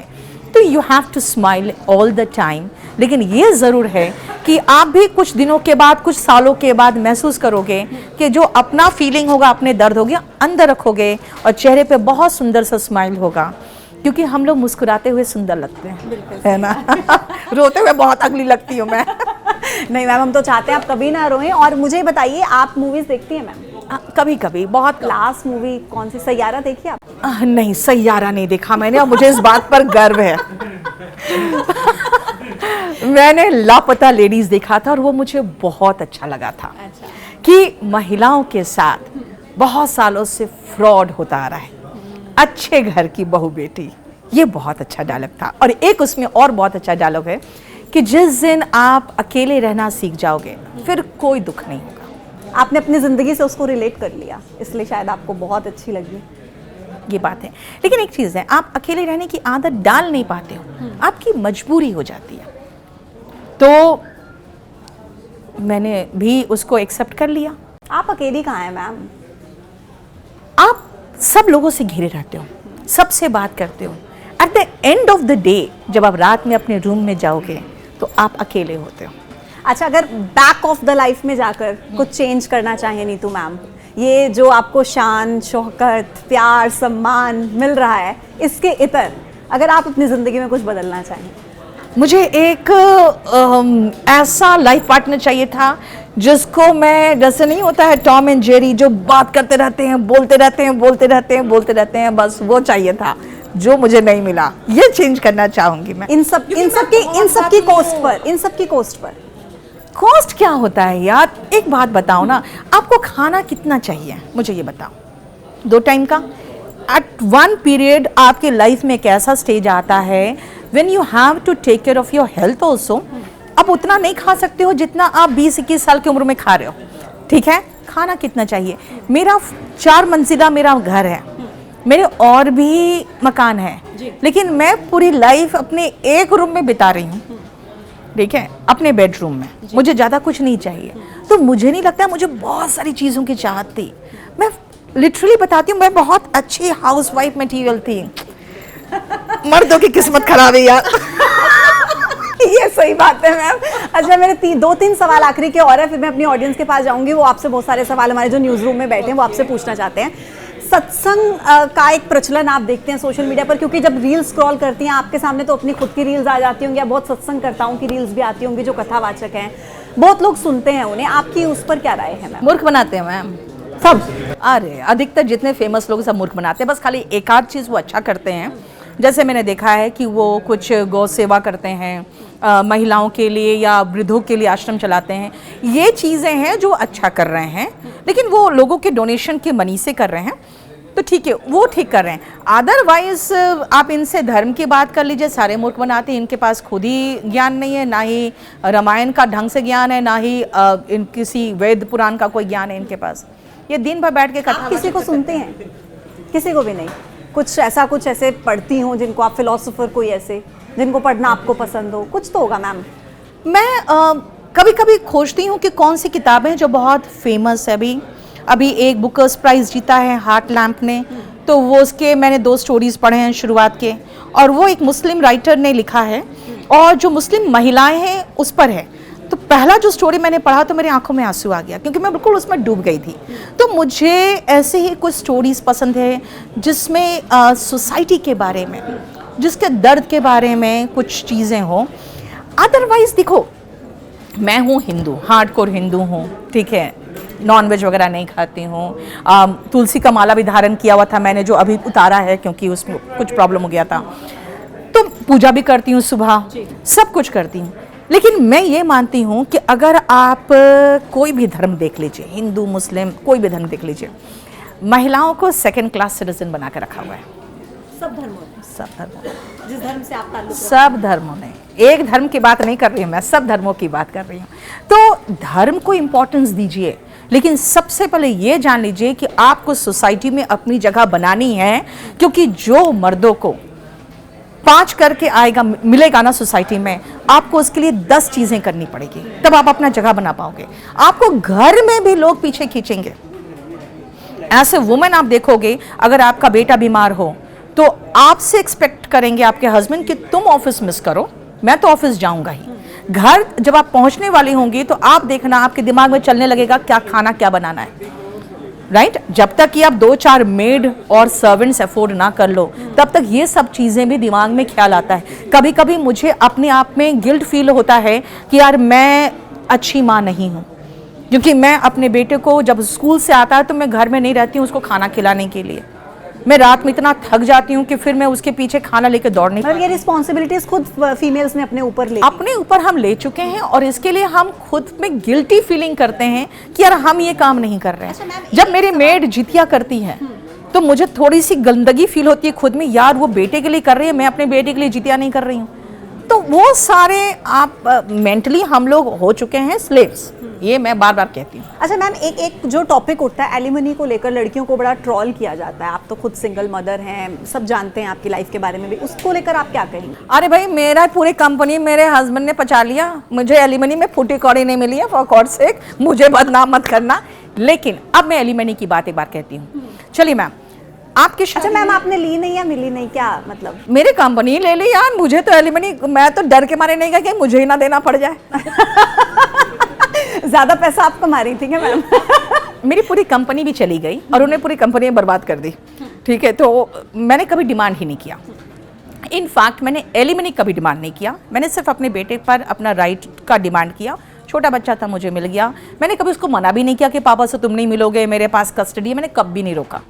तो you have to smile all the time. लेकिन ये ज़रूर है कि आप भी कुछ दिनों के बाद, कुछ सालों के बाद महसूस करोगे कि जो अपना फीलिंग होगा, अपने दर्द होगा, अंदर रखोगे और चेहरे पे बहुत सुंदर सा स्माइल होगा, क्योंकि हम लोग मुस्कुराते हुए सुंदर लगते हैं, है ना। रोते हुए बहुत अगली लगती हूँ मैं। नहीं मैम, हम तो चाहते हैं आप कभी ना रोएं। और मुझे बताइए, आप मूवीज देखती हैं मैम? कभी कभी, बहुत। लास्ट मूवी कौन सी, सैयारा देखी आप? नहीं, सैयारा नहीं देखा मैंने, और मुझे इस बात पर गर्व है। मैंने लापता लेडीज देखा था और वो मुझे बहुत अच्छा लगा था। अच्छा। कि महिलाओं के साथ बहुत सालों से फ्रॉड होता आ रहा है, अच्छे घर की बहू बेटी, ये बहुत अच्छा डायलॉग था। और एक उसमें और बहुत अच्छा डायलॉग है कि जिस दिन आप अकेले रहना सीख जाओगे, फिर कोई दुख नहीं होगा। आपने अपनी जिंदगी से उसको रिलेट कर लिया, इसलिए शायद आपको बहुत अच्छी लगी। ये बात है। लेकिन एक चीज़ है, आप अकेले रहने की आदत डाल नहीं पाते हो, आपकी मजबूरी हो जाती है। तो मैंने भी उसको एक्सेप्ट कर लिया। आप अकेली कहाँ हैं मैम? आप सब लोगों से घिरे रहते हो, सबसे बात करते हो। At the end of the day, जब आप रात में अपने रूम में जाओगे, तो आप अकेले होते हो। अच्छा, अगर बैक ऑफ द लाइफ में जाकर कुछ चेंज करना चाहें नीतू मैम, ये जो आपको शान, शौकत, प्यार, सम्मान मिल रहा है, इसके इतर अगर आप अपनी ज़िंदगी में कुछ बदलना चाहें? मुझे एक ऐसा लाइफ पार्टनर चाहिए था जिसको मैं, जैसे नहीं होता है टॉम एंड जेरी, जो बात करते रहते हैं, बोलते रहते हैं, बोलते रहते हैं, बोलते रहते हैं, बस वो चाहिए था, जो मुझे नहीं मिला। ये चेंज करना चाहूंगी मैं। इन सब की कोस्ट पर कॉस्ट क्या होता है यार? एक बात बताओ ना, आपको खाना कितना चाहिए, मुझे ये बताओ। 2 टाइम का? एट वन पीरियड आपके लाइफ में एक ऐसा स्टेज आता है when you have to take care of your health also. आप उतना नहीं खा सकते हो जितना आप 20-21 साल की उम्र में खा रहे हो, ठीक है? खाना कितना चाहिए? मेरा 4 मंजिला मेरा घर है, मेरे और भी मकान है, लेकिन मैं पूरी लाइफ अपने एक रूम में बिता रही हूँ, ठीक है, अपने बेडरूम में। मुझे ज़्यादा कुछ नहीं चाहिए। तो मुझे नहीं लगता, मुझे बहुत सारी चीज़ों की चाहत थी। मैं लिटरली बताती हूँ, मैं बहुत अच्छी हाउसवाइफ मटेरियल थी। मर्दों की किस्मत खराब है यार। ये सही बात है मैम। अच्छा, मेरे 2-3 सवाल आखिरी के और है, फिर मैं अपनी ऑडियंस के पास जाऊंगी। वो आपसे बहुत सारे सवाल, हमारे जो न्यूज़ रूम में बैठे हैं, वो आपसे पूछना चाहते हैं। सत्संग का एक प्रचलन आप देखते हैं सोशल मीडिया पर, क्योंकि जब रील्स स्क्रॉल करती हैं आपके सामने तो अपनी खुद की रील्स आ जाती होंगी, या बहुत सत्संगकर्ताओं की रील्स भी आती होंगी जो कथावाचक हैं, बहुत लोग सुनते हैं उन्हें। आपकी उस पर क्या राय है मैम? मूर्ख बनाते हैं मैम सब। अरे अधिकतर जितने फेमस लोग सब मूर्ख बनाते हैं, बस खाली एक आध चीज़ वो अच्छा करते हैं। जैसे मैंने देखा है कि वो कुछ गौ सेवा करते हैं, महिलाओं के लिए या वृद्धों के लिए आश्रम चलाते हैं। ये चीज़ें हैं जो अच्छा कर रहे हैं, लेकिन वो लोगों के डोनेशन के मनी से कर रहे हैं, तो ठीक है, वो ठीक कर रहे हैं। अदरवाइज आप इनसे धर्म की बात कर लीजिए, सारे मूर्ख बनाते हैं। इनके पास खुद ही ज्ञान नहीं है, ना ही रामायण का ढंग से ज्ञान है, ना ही किसी वेद पुराण का कोई ज्ञान है इनके पास। ये दिन भर बैठ के कथा। किसी को सुनते हैं? किसी को भी नहीं? कुछ ऐसे पढ़ती हूँ जिनको आप, फिलोसोफर कोई ऐसे जिनको पढ़ना आपको पसंद हो? कुछ तो होगा मैम। मैं कभी कभी खोजती हूँ कि कौन सी किताबें जो बहुत फेमस है। अभी एक बुकर्स प्राइज़ जीता है हार्ट लैम्प ने, तो वो उसके मैंने 2 स्टोरीज़ पढ़े हैं शुरुआत के, और वो एक मुस्लिम राइटर ने लिखा है, और जो मुस्लिम महिलाएं हैं उस पर है। तो पहला जो स्टोरी मैंने पढ़ा तो मेरी आंखों में आंसू आ गया, क्योंकि मैं बिल्कुल उसमें डूब गई थी। तो मुझे ऐसे ही कुछ स्टोरीज़ पसंद है जिसमें सोसाइटी के बारे में, जिसके दर्द के बारे में कुछ चीज़ें हों। अदरवाइज़ देखो, मैं हूँ हिंदू, हार्डकोर हिंदू हूँ, ठीक है, नॉनवेज वगैरह नहीं खाती हूँ। तुलसी का माला भी धारण किया हुआ था मैंने, जो अभी उतारा है क्योंकि उसमें कुछ प्रॉब्लम हो गया था। तो पूजा भी करती हूँ सुबह, सब कुछ करती हूँ। लेकिन मैं ये मानती हूँ कि अगर आप कोई भी धर्म देख लीजिए, हिंदू मुस्लिम कोई भी धर्म देख लीजिए, महिलाओं को सेकंड क्लास सिटीजन बना के रखा हुआ है। सब धर्मों में, सब धर्मों में, जिस धर्म से आप ताल्लुक रखते सब धर्मों में, एक धर्म की बात नहीं कर रही हूँ मैं, सब धर्मों की बात कर रही हूँ। तो धर्म को इम्पोर्टेंस दीजिए, लेकिन सबसे पहले ये जान लीजिए कि आपको सोसाइटी में अपनी जगह बनानी है, क्योंकि जो मर्दों को 5 करके आएगा मिलेगा ना सोसाइटी में, आपको उसके लिए 10 चीजें करनी पड़ेगी, तब आप अपना जगह बना पाओगे। आपको घर में भी लोग पीछे खींचेंगे। ऐसे वुमेन आप देखोगे, अगर आपका बेटा बीमार हो तो आपसे एक्सपेक्ट करेंगे आपके हस्बैंड कि तुम ऑफिस मिस करो, मैं तो ऑफिस जाऊंगा ही। घर जब आप पहुंचने वाली होंगी तो आप देखना आपके दिमाग में चलने लगेगा क्या खाना क्या बनाना है, राइट? जब तक कि आप 2-4 मेड और सर्वेंट्स अफोर्ड ना कर लो, तब तक ये सब चीजें भी दिमाग में ख्याल आता है। कभी कभी मुझे अपने आप में गिल्ट फील होता है कि यार मैं अच्छी माँ नहीं हूँ, क्योंकि मैं अपने बेटे को जब स्कूल से आता है तो मैं घर में नहीं रहती हूँ उसको खाना खिलाने के लिए। मैं रात में इतना थक जाती हूँ कि फिर मैं उसके पीछे खाना लेके दौड़ नहीं पाती। ये रिस्पॉन्सिबिलिटीज खुद फीमेल्स ने अपने ऊपर अपने ऊपर हम ले चुके हैं, और इसके लिए हम खुद में गिल्टी फीलिंग करते हैं कि यार हम ये काम नहीं कर रहे हैं। जब मेरी मेड जितिया करती है तो मुझे थोड़ी सी गंदगी फील होती है खुद में, यार वो बेटे के लिए कर रही है, मैं अपने बेटे के लिए जितिया नहीं कर रही हूँ। तो वो सारे आप मेंटली हम लोग हो चुके हैं स्लेव्स, ये मैं बार बार कहती हूँ। अच्छा मैम, एक जो टॉपिक उठता है एलिमनी को लेकर, लड़कियों को बड़ा ट्रोल किया जाता है। आप तो खुद सिंगल मदर हैं, सब जानते हैं आपकी लाइफ के बारे में भी, उसको लेकर आप क्या कहेंगे? अरे भाई, मेरा पूरी कंपनी मेरे हस्बैंड ने पचा लिया, मुझे एलिमनी में फूटी कौड़ी नहीं मिली है, फॉर गॉड सेक, मुझे बदनाम मत करना। लेकिन अब मैं एलिमनी की बात एक बार कहती हूँ। चलिए मैम, आपके अच्छा मैम, आपने ली नहीं या मिली नहीं, क्या मतलब? मेरी कंपनी ले ली यार, मुझे तो एलिमनी, मैं तो डर के मारे नहीं गया कि मुझे ही ना देना पड़ जाए। ज्यादा पैसा आप कमा रही थी क्या मैम? मेरी पूरी कंपनी भी चली गई और उन्हें पूरी कंपनी बर्बाद कर दी, ठीक है? तो मैंने कभी डिमांड ही नहीं किया। इनफैक्ट मैंने एलिमनी कभी डिमांड नहीं किया, मैंने सिर्फ अपने बेटे पर अपना राइट का डिमांड किया। छोटा बच्चा था, मुझे मिल गया, मैंने कभी उसको मना भी नहीं किया कि पापा से तुम नहीं मिलोगे, मेरे पास कस्टडी है, मैंने कभी भी नहीं रोका।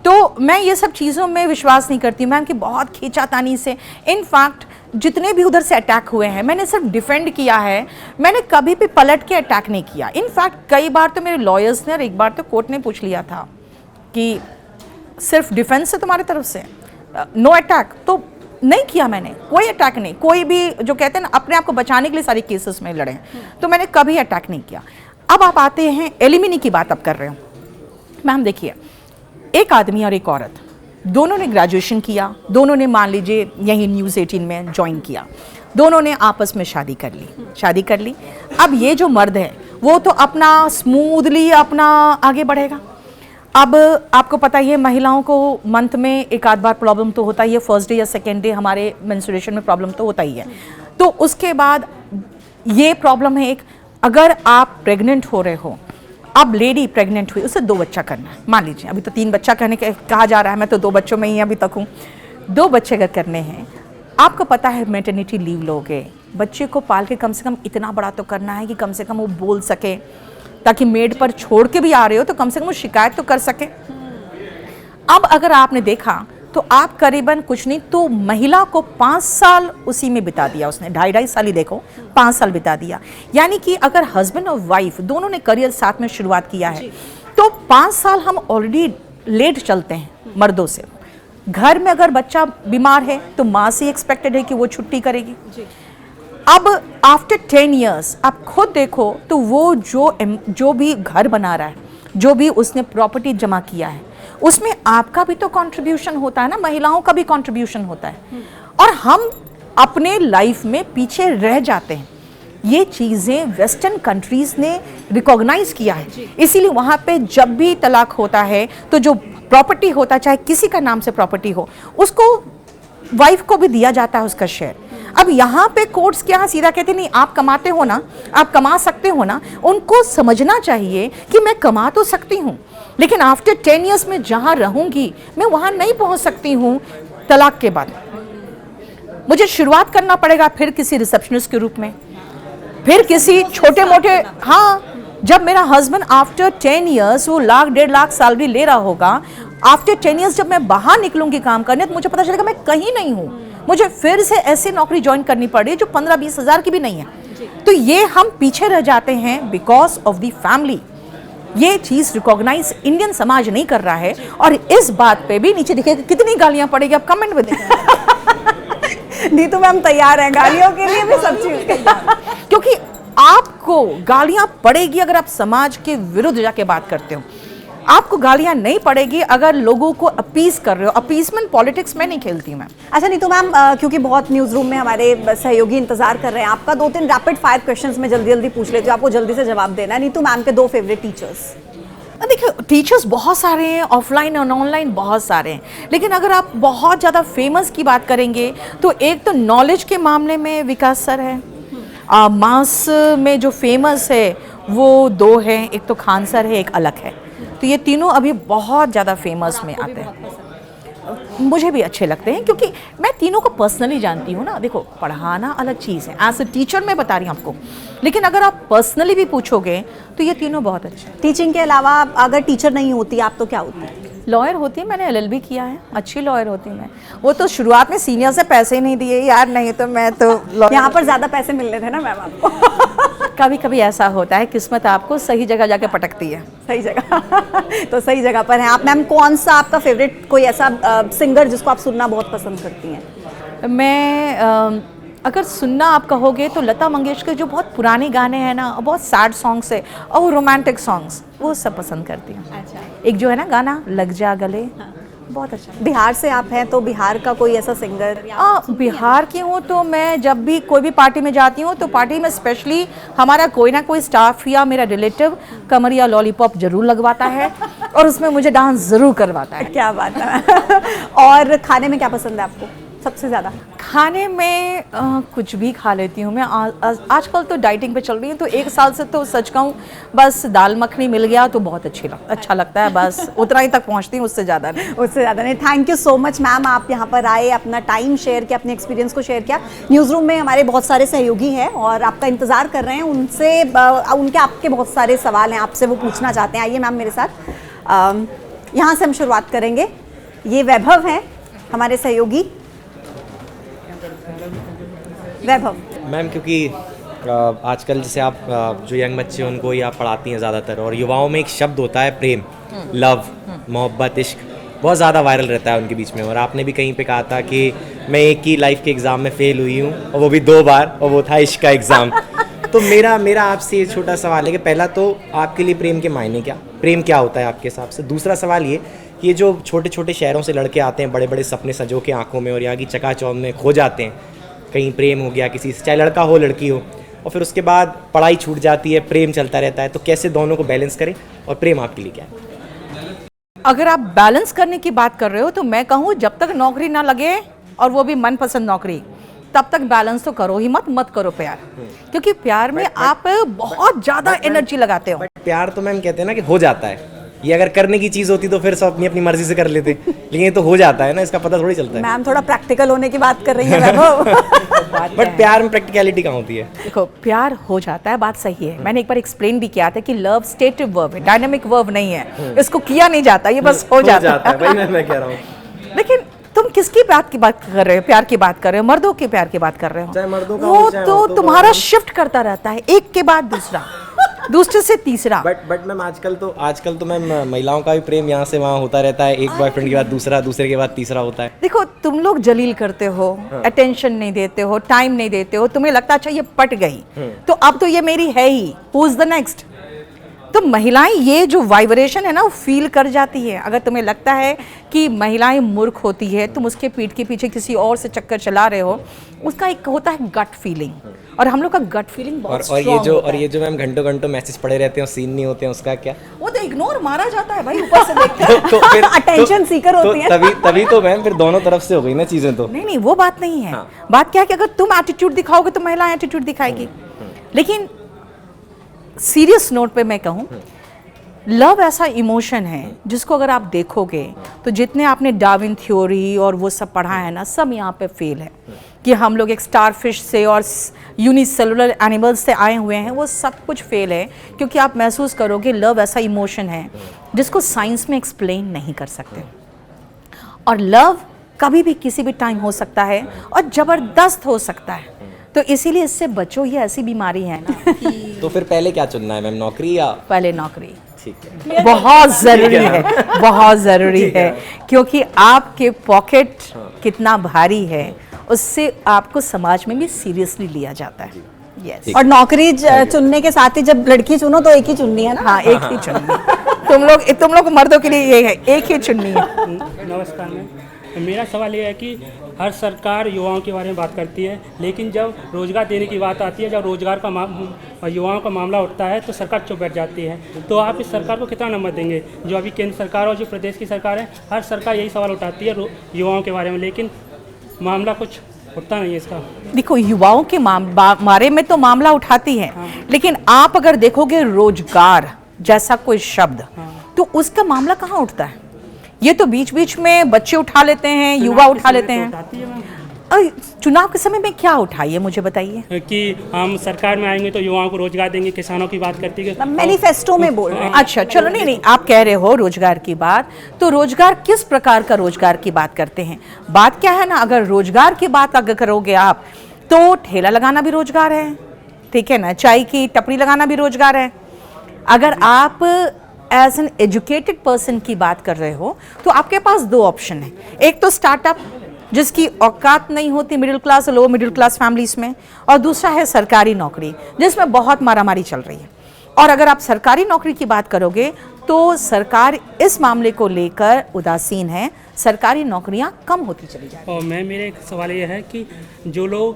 तो मैं ये सब चीज़ों में विश्वास नहीं करती मैम कि बहुत खींचातानी से। इनफैक्ट जितने भी उधर से अटैक हुए हैं मैंने सिर्फ डिफेंड किया है, मैंने कभी भी पलट के अटैक नहीं किया। इनफैक्ट कई बार तो मेरे लॉयर्स ने और एक बार तो कोर्ट ने पूछ लिया था कि सिर्फ डिफेंस है तुम्हारी तरफ से, नो अटैक, तो नहीं किया मैंने, कोई अटैक नहीं। कोई भी जो कहते हैं ना अपने आप को बचाने के लिए सारे केसेस में लड़े, तो मैंने कभी अटैक नहीं किया। अब आप आते हैं एलिमनी की बात अब कर रहे हो मैम। देखिए, एक आदमी और एक औरत दोनों ने ग्रेजुएशन किया, दोनों ने मान लीजिए यही न्यूज़ 18 में ज्वाइन किया, दोनों ने आपस में शादी कर ली। अब ये जो मर्द है वो तो अपना स्मूथली अपना आगे बढ़ेगा। अब आपको पता ही है महिलाओं को मंथ में एक आध बार प्रॉब्लम तो होता ही है, फर्स्ट डे या सेकेंड डे हमारे मेंस्ट्रुएशन में प्रॉब्लम तो होता ही है। तो उसके बाद ये प्रॉब्लम है एक, अगर आप प्रेग्नेंट हो रहे हो, अब लेडी प्रेग्नेंट हुई, उसे 2 बच्चा करना है, मान लीजिए अभी तो 3 बच्चा कहा जा रहा है, मैं तो 2 बच्चों में ही अभी तक हूँ। 2 बच्चे अगर करने हैं, आपको पता है मैटरनिटी लीव लोगे, बच्चे को पाल के कम से कम इतना बड़ा तो करना है कि कम से कम वो बोल सके, ताकि मेड पर छोड़ के भी आ रहे हो तो कम से कम वो शिकायत तो कर सके। अब अगर आपने देखा तो आप करीबन कुछ नहीं तो महिला को 5 साल उसी में बिता दिया उसने, 2.5 साल ही देखो, 5 साल बिता दिया। यानी कि अगर हस्बैंड और वाइफ दोनों ने करियर साथ में शुरुआत किया है तो 5 साल हम ऑलरेडी लेट चलते हैं मर्दों से। घर में अगर बच्चा बीमार है तो माँ से एक्सपेक्टेड है कि वो छुट्टी करेगी। अब आफ्टर 10 ईयर्स आप खुद देखो तो वो जो भी घर बना रहा है, जो भी उसने प्रॉपर्टी जमा किया है, उसमें आपका भी तो कंट्रीब्यूशन होता है ना, महिलाओं का भी कंट्रीब्यूशन होता है, और हम अपने लाइफ में पीछे रह जाते हैं। ये चीज़ें वेस्टर्न कंट्रीज ने रिकॉग्नाइज किया है, इसीलिए वहाँ पे जब भी तलाक होता है तो जो प्रॉपर्टी होता है, चाहे किसी का नाम से प्रॉपर्टी हो, उसको वाइफ को भी दिया जाता है उसका शेयर। अब यहाँ पे कोर्ट्स क्या सीधा कहते नहीं, आप कमाते हो ना, आप कमा सकते हो ना। उनको समझना चाहिए कि मैं कमा तो सकती हूँ, लेकिन आफ्टर 10 ईयर्स में जहाँ रहूँगी मैं वहाँ नहीं पहुँच सकती हूँ। तलाक के बाद मुझे शुरुआत करना पड़ेगा फिर किसी रिसेप्शनिस्ट के रूप में, फिर किसी छोटे मोटे, हाँ, जब मेरा हस्बैंड आफ्टर 10 ईयर्स वो 1 लाख 1.5 लाख सैलरी ले रहा होगा, आफ्टर 10 ईयर्स जब मैं बाहर निकलूंगी काम करने तो मुझे पता चलेगा मैं कहीं नहीं हूँ, मुझे फिर से ऐसी नौकरी ज्वाइन करनी पड़ रही है जो 15-20 हज़ार की भी नहीं है। तो ये हम पीछे रह जाते हैं बिकॉज ऑफ द फैमिली। ये चीज़ रिकॉग्नाइज इंडियन समाज नहीं कर रहा है, और इस बात पे भी नीचे देखिए कितनी गालियां पड़ेगी, आप कमेंट में देखें। नीतू मैम तैयार है गालियों के लिए भी, सब चीज क्योंकि आपको गालियां पड़ेगी अगर आप समाज के विरुद्ध जाके बात करते हो, आपको गालियां नहीं पड़ेगी अगर लोगों को अपीस कर रहे हो। अपीसमेंट पॉलिटिक्स में नहीं खेलती मैं। अच्छा नीतू मैम, क्योंकि बहुत न्यूज रूम में हमारे सहयोगी इंतजार कर रहे हैं आपका, 2-3 रैपिड फायर क्वेश्चंस में जल्दी जल्दी पूछ लेती हूँ, आपको जल्दी से जवाब देना है। नीतू मैम के 2 फेवरेट टीचर्स? देखिए, टीचर्स बहुत सारे हैं, ऑफलाइन और ऑनलाइन बहुत सारे हैं, लेकिन अगर आप बहुत ज़्यादा फेमस की बात करेंगे तो एक तो नॉलेज के मामले में विकास सर है, मास में जो फेमस है वो 2 हैं, एक तो खान सर है, एक अलग है। तो ये तीनों अभी बहुत ज़्यादा फेमस में आते हैं। मुझे भी अच्छे लगते हैं क्योंकि मैं तीनों को पर्सनली जानती हूँ ना। देखो, पढ़ाना अलग चीज़ है, एज ए टीचर मैं बता रही हूँ आपको, लेकिन अगर आप पर्सनली भी पूछोगे तो ये तीनों बहुत अच्छे हैं। टीचिंग के अलावा अगर टीचर नहीं होती आप तो क्या होती? लॉयर होती है, मैंने LLB किया है, अच्छी लॉयर होती मैं। वो तो शुरुआत में सीनियर से पैसे नहीं दिए यार, नहीं तो मैं तो यहाँ पर ज़्यादा पैसे मिलने थे ना मैम आपको। कभी कभी ऐसा होता है, किस्मत आपको सही जगह जाके पटकती है। सही जगह तो सही जगह पर हैं आप। मैम, कौन सा आपका फेवरेट कोई ऐसा सिंगर जिसको आप सुनना बहुत पसंद करती हैं? मैं अगर सुनना आप कहोगे तो लता मंगेशकर जो बहुत पुराने गाने हैं ना, बहुत सैड सॉन्ग्स है और वो रोमांटिक सॉन्ग्स, वो सब पसंद करती हूँ। अच्छा। एक जो है ना गाना लग जा गले, बहुत अच्छा। बिहार से आप हैं तो बिहार का कोई ऐसा सिंगर? बिहार की हूँ तो मैं जब भी कोई भी पार्टी में जाती हूँ तो पार्टी में स्पेशली हमारा कोई ना कोई स्टाफ या मेरा रिलेटिव कमरिया लॉलीपॉप जरूर लगवाता है और उसमें मुझे डांस जरूर करवाता है। क्या बात है। और खाने में क्या पसंद है आपको सबसे ज़्यादा? खाने में कुछ भी खा लेती हूँ मैं। आजकल तो डाइटिंग पे चल रही हूँ, तो 1 साल से तो सच कहूँ बस दाल मखनी मिल गया तो बहुत अच्छा लगता है, बस उतना ही तक पहुँचती हूँ, उससे ज़्यादा नहीं। उससे ज़्यादा नहीं। Thank you so much ma'am, आप यहाँ पर आए, अपना टाइम शेयर किया, अपने एक्सपीरियंस को शेयर किया। न्यूज़ रूम में हमारे बहुत सारे सहयोगी हैं और आपका इंतज़ार कर रहे हैं, उनसे उनके आपके बहुत सारे सवाल हैं, आपसे वो पूछना चाहते हैं। आइए मैम मेरे साथ। यहाँ से हम शुरुआत करेंगे। ये वैभव हैं हमारे सहयोगी। वैभव मैम, क्योंकि आजकल जैसे आप जो यंग बच्चे हैं उनको ही आप पढ़ाती हैं ज़्यादातर, और युवाओं में एक शब्द होता है प्रेम, लव, मोहब्बत, इश्क, बहुत ज़्यादा वायरल रहता है उनके बीच में। और आपने भी कहीं पे कहा था कि मैं एक ही लाइफ के एग्ज़ाम में फ़ेल हुई हूँ और वो भी 2 बार, और वो था इश्क का एग्ज़ाम। तो मेरा आपसे ये छोटा सवाल है कि पहला तो आपके लिए प्रेम के मायने क्या, प्रेम क्या होता है आपके हिसाब से? दूसरा सवाल ये कि ये जो छोटे छोटे शहरों से लड़के आते हैं बड़े बड़े सपने संजो के आंखों में और यहाँ की चकाचौंध में खो जाते हैं, कहीं प्रेम हो गया किसी से, चाहे लड़का हो लड़की हो, और फिर उसके बाद पढ़ाई छूट जाती है, प्रेम चलता रहता है, तो कैसे दोनों को बैलेंस करें, और प्रेम आपके लिए क्या है? अगर आप बैलेंस करने की बात कर रहे हो तो मैं कहूँ जब तक नौकरी ना लगे, और वो भी मनपसंद नौकरी, तब तक बैलेंस तो करो ही मत करो प्यार। क्योंकि प्यार में आप बहुत ज़्यादा एनर्जी लगाते हो। बट प्यार तो मैम कहते हैं ना कि हो जाता है, ये अगर करने की चीज़ होती तो फिर सब अपनी अपनी मर्जी से कर लेते, लेकिन ये तो हो जाता है ना, इसका पता थोड़ी चलता है। मैम थोड़ा प्रैक्टिकल होने की बात कर रही है वैभव। बट प्यार में प्रैक्टिकलिटी कहाँ होती है? देखो, प्यार हो जाता है, बात सही है। मैंने एक बार एक्सप्लेन भी किया था कि लव स्टेटिव वर्ब है, डायनामिक वर्ब नहीं है, इसको किया नहीं जाता, ये बस हो जाता है। वही मैं कह रहा हूँ। लेकिन तुम किसकी बात कर रहे हो? प्यार की बात कर रहे हो, मर्दों के प्यार की बात कर रहे हो? चाहे मर्दों का वो हो, चाहे तो औरतों का तुम्हारा हो। शिफ्ट करता रहता है, एक के बाद दूसरा, दूसरे से तीसरा। बट मैम आजकल तो मैम महिलाओं का भी प्रेम यहाँ से वहाँ होता रहता है, एक बॉयफ्रेंड के बाद दूसरा, दूसरे के बाद तीसरा होता है। देखो, तुम लोग जलील करते हो, अटेंशन नहीं देते हो, टाइम नहीं देते हो, तुम्हें लगता अच्छा ये पट गई तो अब तो ये मेरी है ही, हु इज द नेक्स्ट। तो महिलाएं ये जो वाइब्रेशन है ना वो फील कर जाती है। अगर तुम्हें लगता है कि महिलाएं मूर्ख होती है, तुम उसके पीठ के पीछे किसी और से चक्कर चला रहे हो, उसका एक होता है गट फीलिंग, और हम लोग का गट फीलिंग बहुत और स्ट्रांग होता है। ये जो मैम घंटों घंटों मैसेज पड़े रहते हैं, सीन नहीं होते हैं, उसका क्या? वो तो इग्नोर मारा जाता है भाई, ऊपर से देखते हैं। तो फिर Attention seeker होती है। तभी तो मैम फिर दोनों तरफ से हो गई ना चीजें। तो नहीं, वो बात नहीं है। हाँ। बात क्या है कि अगर तुम एटीट्यूड दिखाओगे तो महिला एटीट्यूड दिखाएगी। लेकिन सीरियस नोट पे मैं कहूँ, लव ऐसा इमोशन है जिसको अगर आप देखोगे तो जितने आपने डार्विन थ्योरी और वो सब पढ़ा है ना, सब यहाँ पे फेल है। कि हम लोग एक स्टारफिश से और यूनिसेलुलर एनिमल्स से आए हुए हैं, वो सब कुछ फेल है। क्योंकि आप महसूस करोगे लव ऐसा इमोशन है जिसको साइंस में एक्सप्लेन नहीं कर सकते। और लव कभी भी किसी भी टाइम हो सकता है और ज़बरदस्त हो सकता है। तो इसीलिए इससे बचो, ये ऐसी बीमारी है ना कि तो फिर पहले क्या चुनना है मैम, नौकरी या? पहले नौकरी ठीक है। बहुत ज़रूरी है, बहुत ज़रूरी है, क्योंकि आपके पॉकेट कितना भारी है उससे आपको समाज में भी सीरियसली लिया जाता है। यस। और नौकरी चुनने के साथ ही जब लड़की चुनो तो एक ही चुननी है ना। हाँ, एक ही चुननी। तुम लोग मर्दों के लिए ये है, एक ही चुननी है। नमस्कार मैम, मेरा सवाल ये है कि हर सरकार युवाओं के बारे में बात करती है, लेकिन जब रोज़गार देने की बात आती है, जब रोज़गार का युवाओं का मामला उठता है तो सरकार चुप बैठ जाती है। तो आप इस सरकार को कितना नंबर देंगे? जो अभी केंद्र सरकार और जो प्रदेश की सरकार है, हर सरकार यही सवाल उठाती है युवाओं के बारे में, लेकिन मामला कुछ उठता नहीं है इसका। देखो, युवाओं के बारे में तो मामला उठाती है, लेकिन आप अगर देखोगे रोजगार जैसा कोई शब्द, तो उसका मामला कहाँ उठता है? ये तो बीच बीच में बच्चे उठा लेते हैं, युवा उठा लेते हैं। चुनाव के समय में क्या उठाइए, मुझे बताइए। कि हम सरकार में आएंगे तो युवाओं को रोजगार देंगे, किसानों की बात करती है, मैनिफेस्टो में बोल रहे हैं। अच्छा, चलो, नहीं, आप कह रहे हो रोजगार की बात, तो रोजगार किस प्रकार का रोजगार की बात करते हैं? बात क्या है ना, अगर रोजगार की बात अगर करोगे आप, तो ठेला लगाना भी रोजगार है, ठीक है ना, चाय की टपरी लगाना भी रोजगार है। अगर आप एज एन एजुकेटेड पर्सन की बात कर रहे हो तो आपके पास दो ऑप्शन है। एक तो स्टार्टअप, जिसकी औकात नहीं होती मिडिल क्लास और लोअर मिडिल क्लास फैमिलीज में, और दूसरा है सरकारी नौकरी, जिसमें बहुत मारामारी चल रही है। और अगर आप सरकारी नौकरी की बात करोगे तो सरकार इस मामले को लेकर उदासीन है, सरकारी नौकरियां कम होती चली जा रही हैं। और मेरे एक सवाल ये है कि जो लोग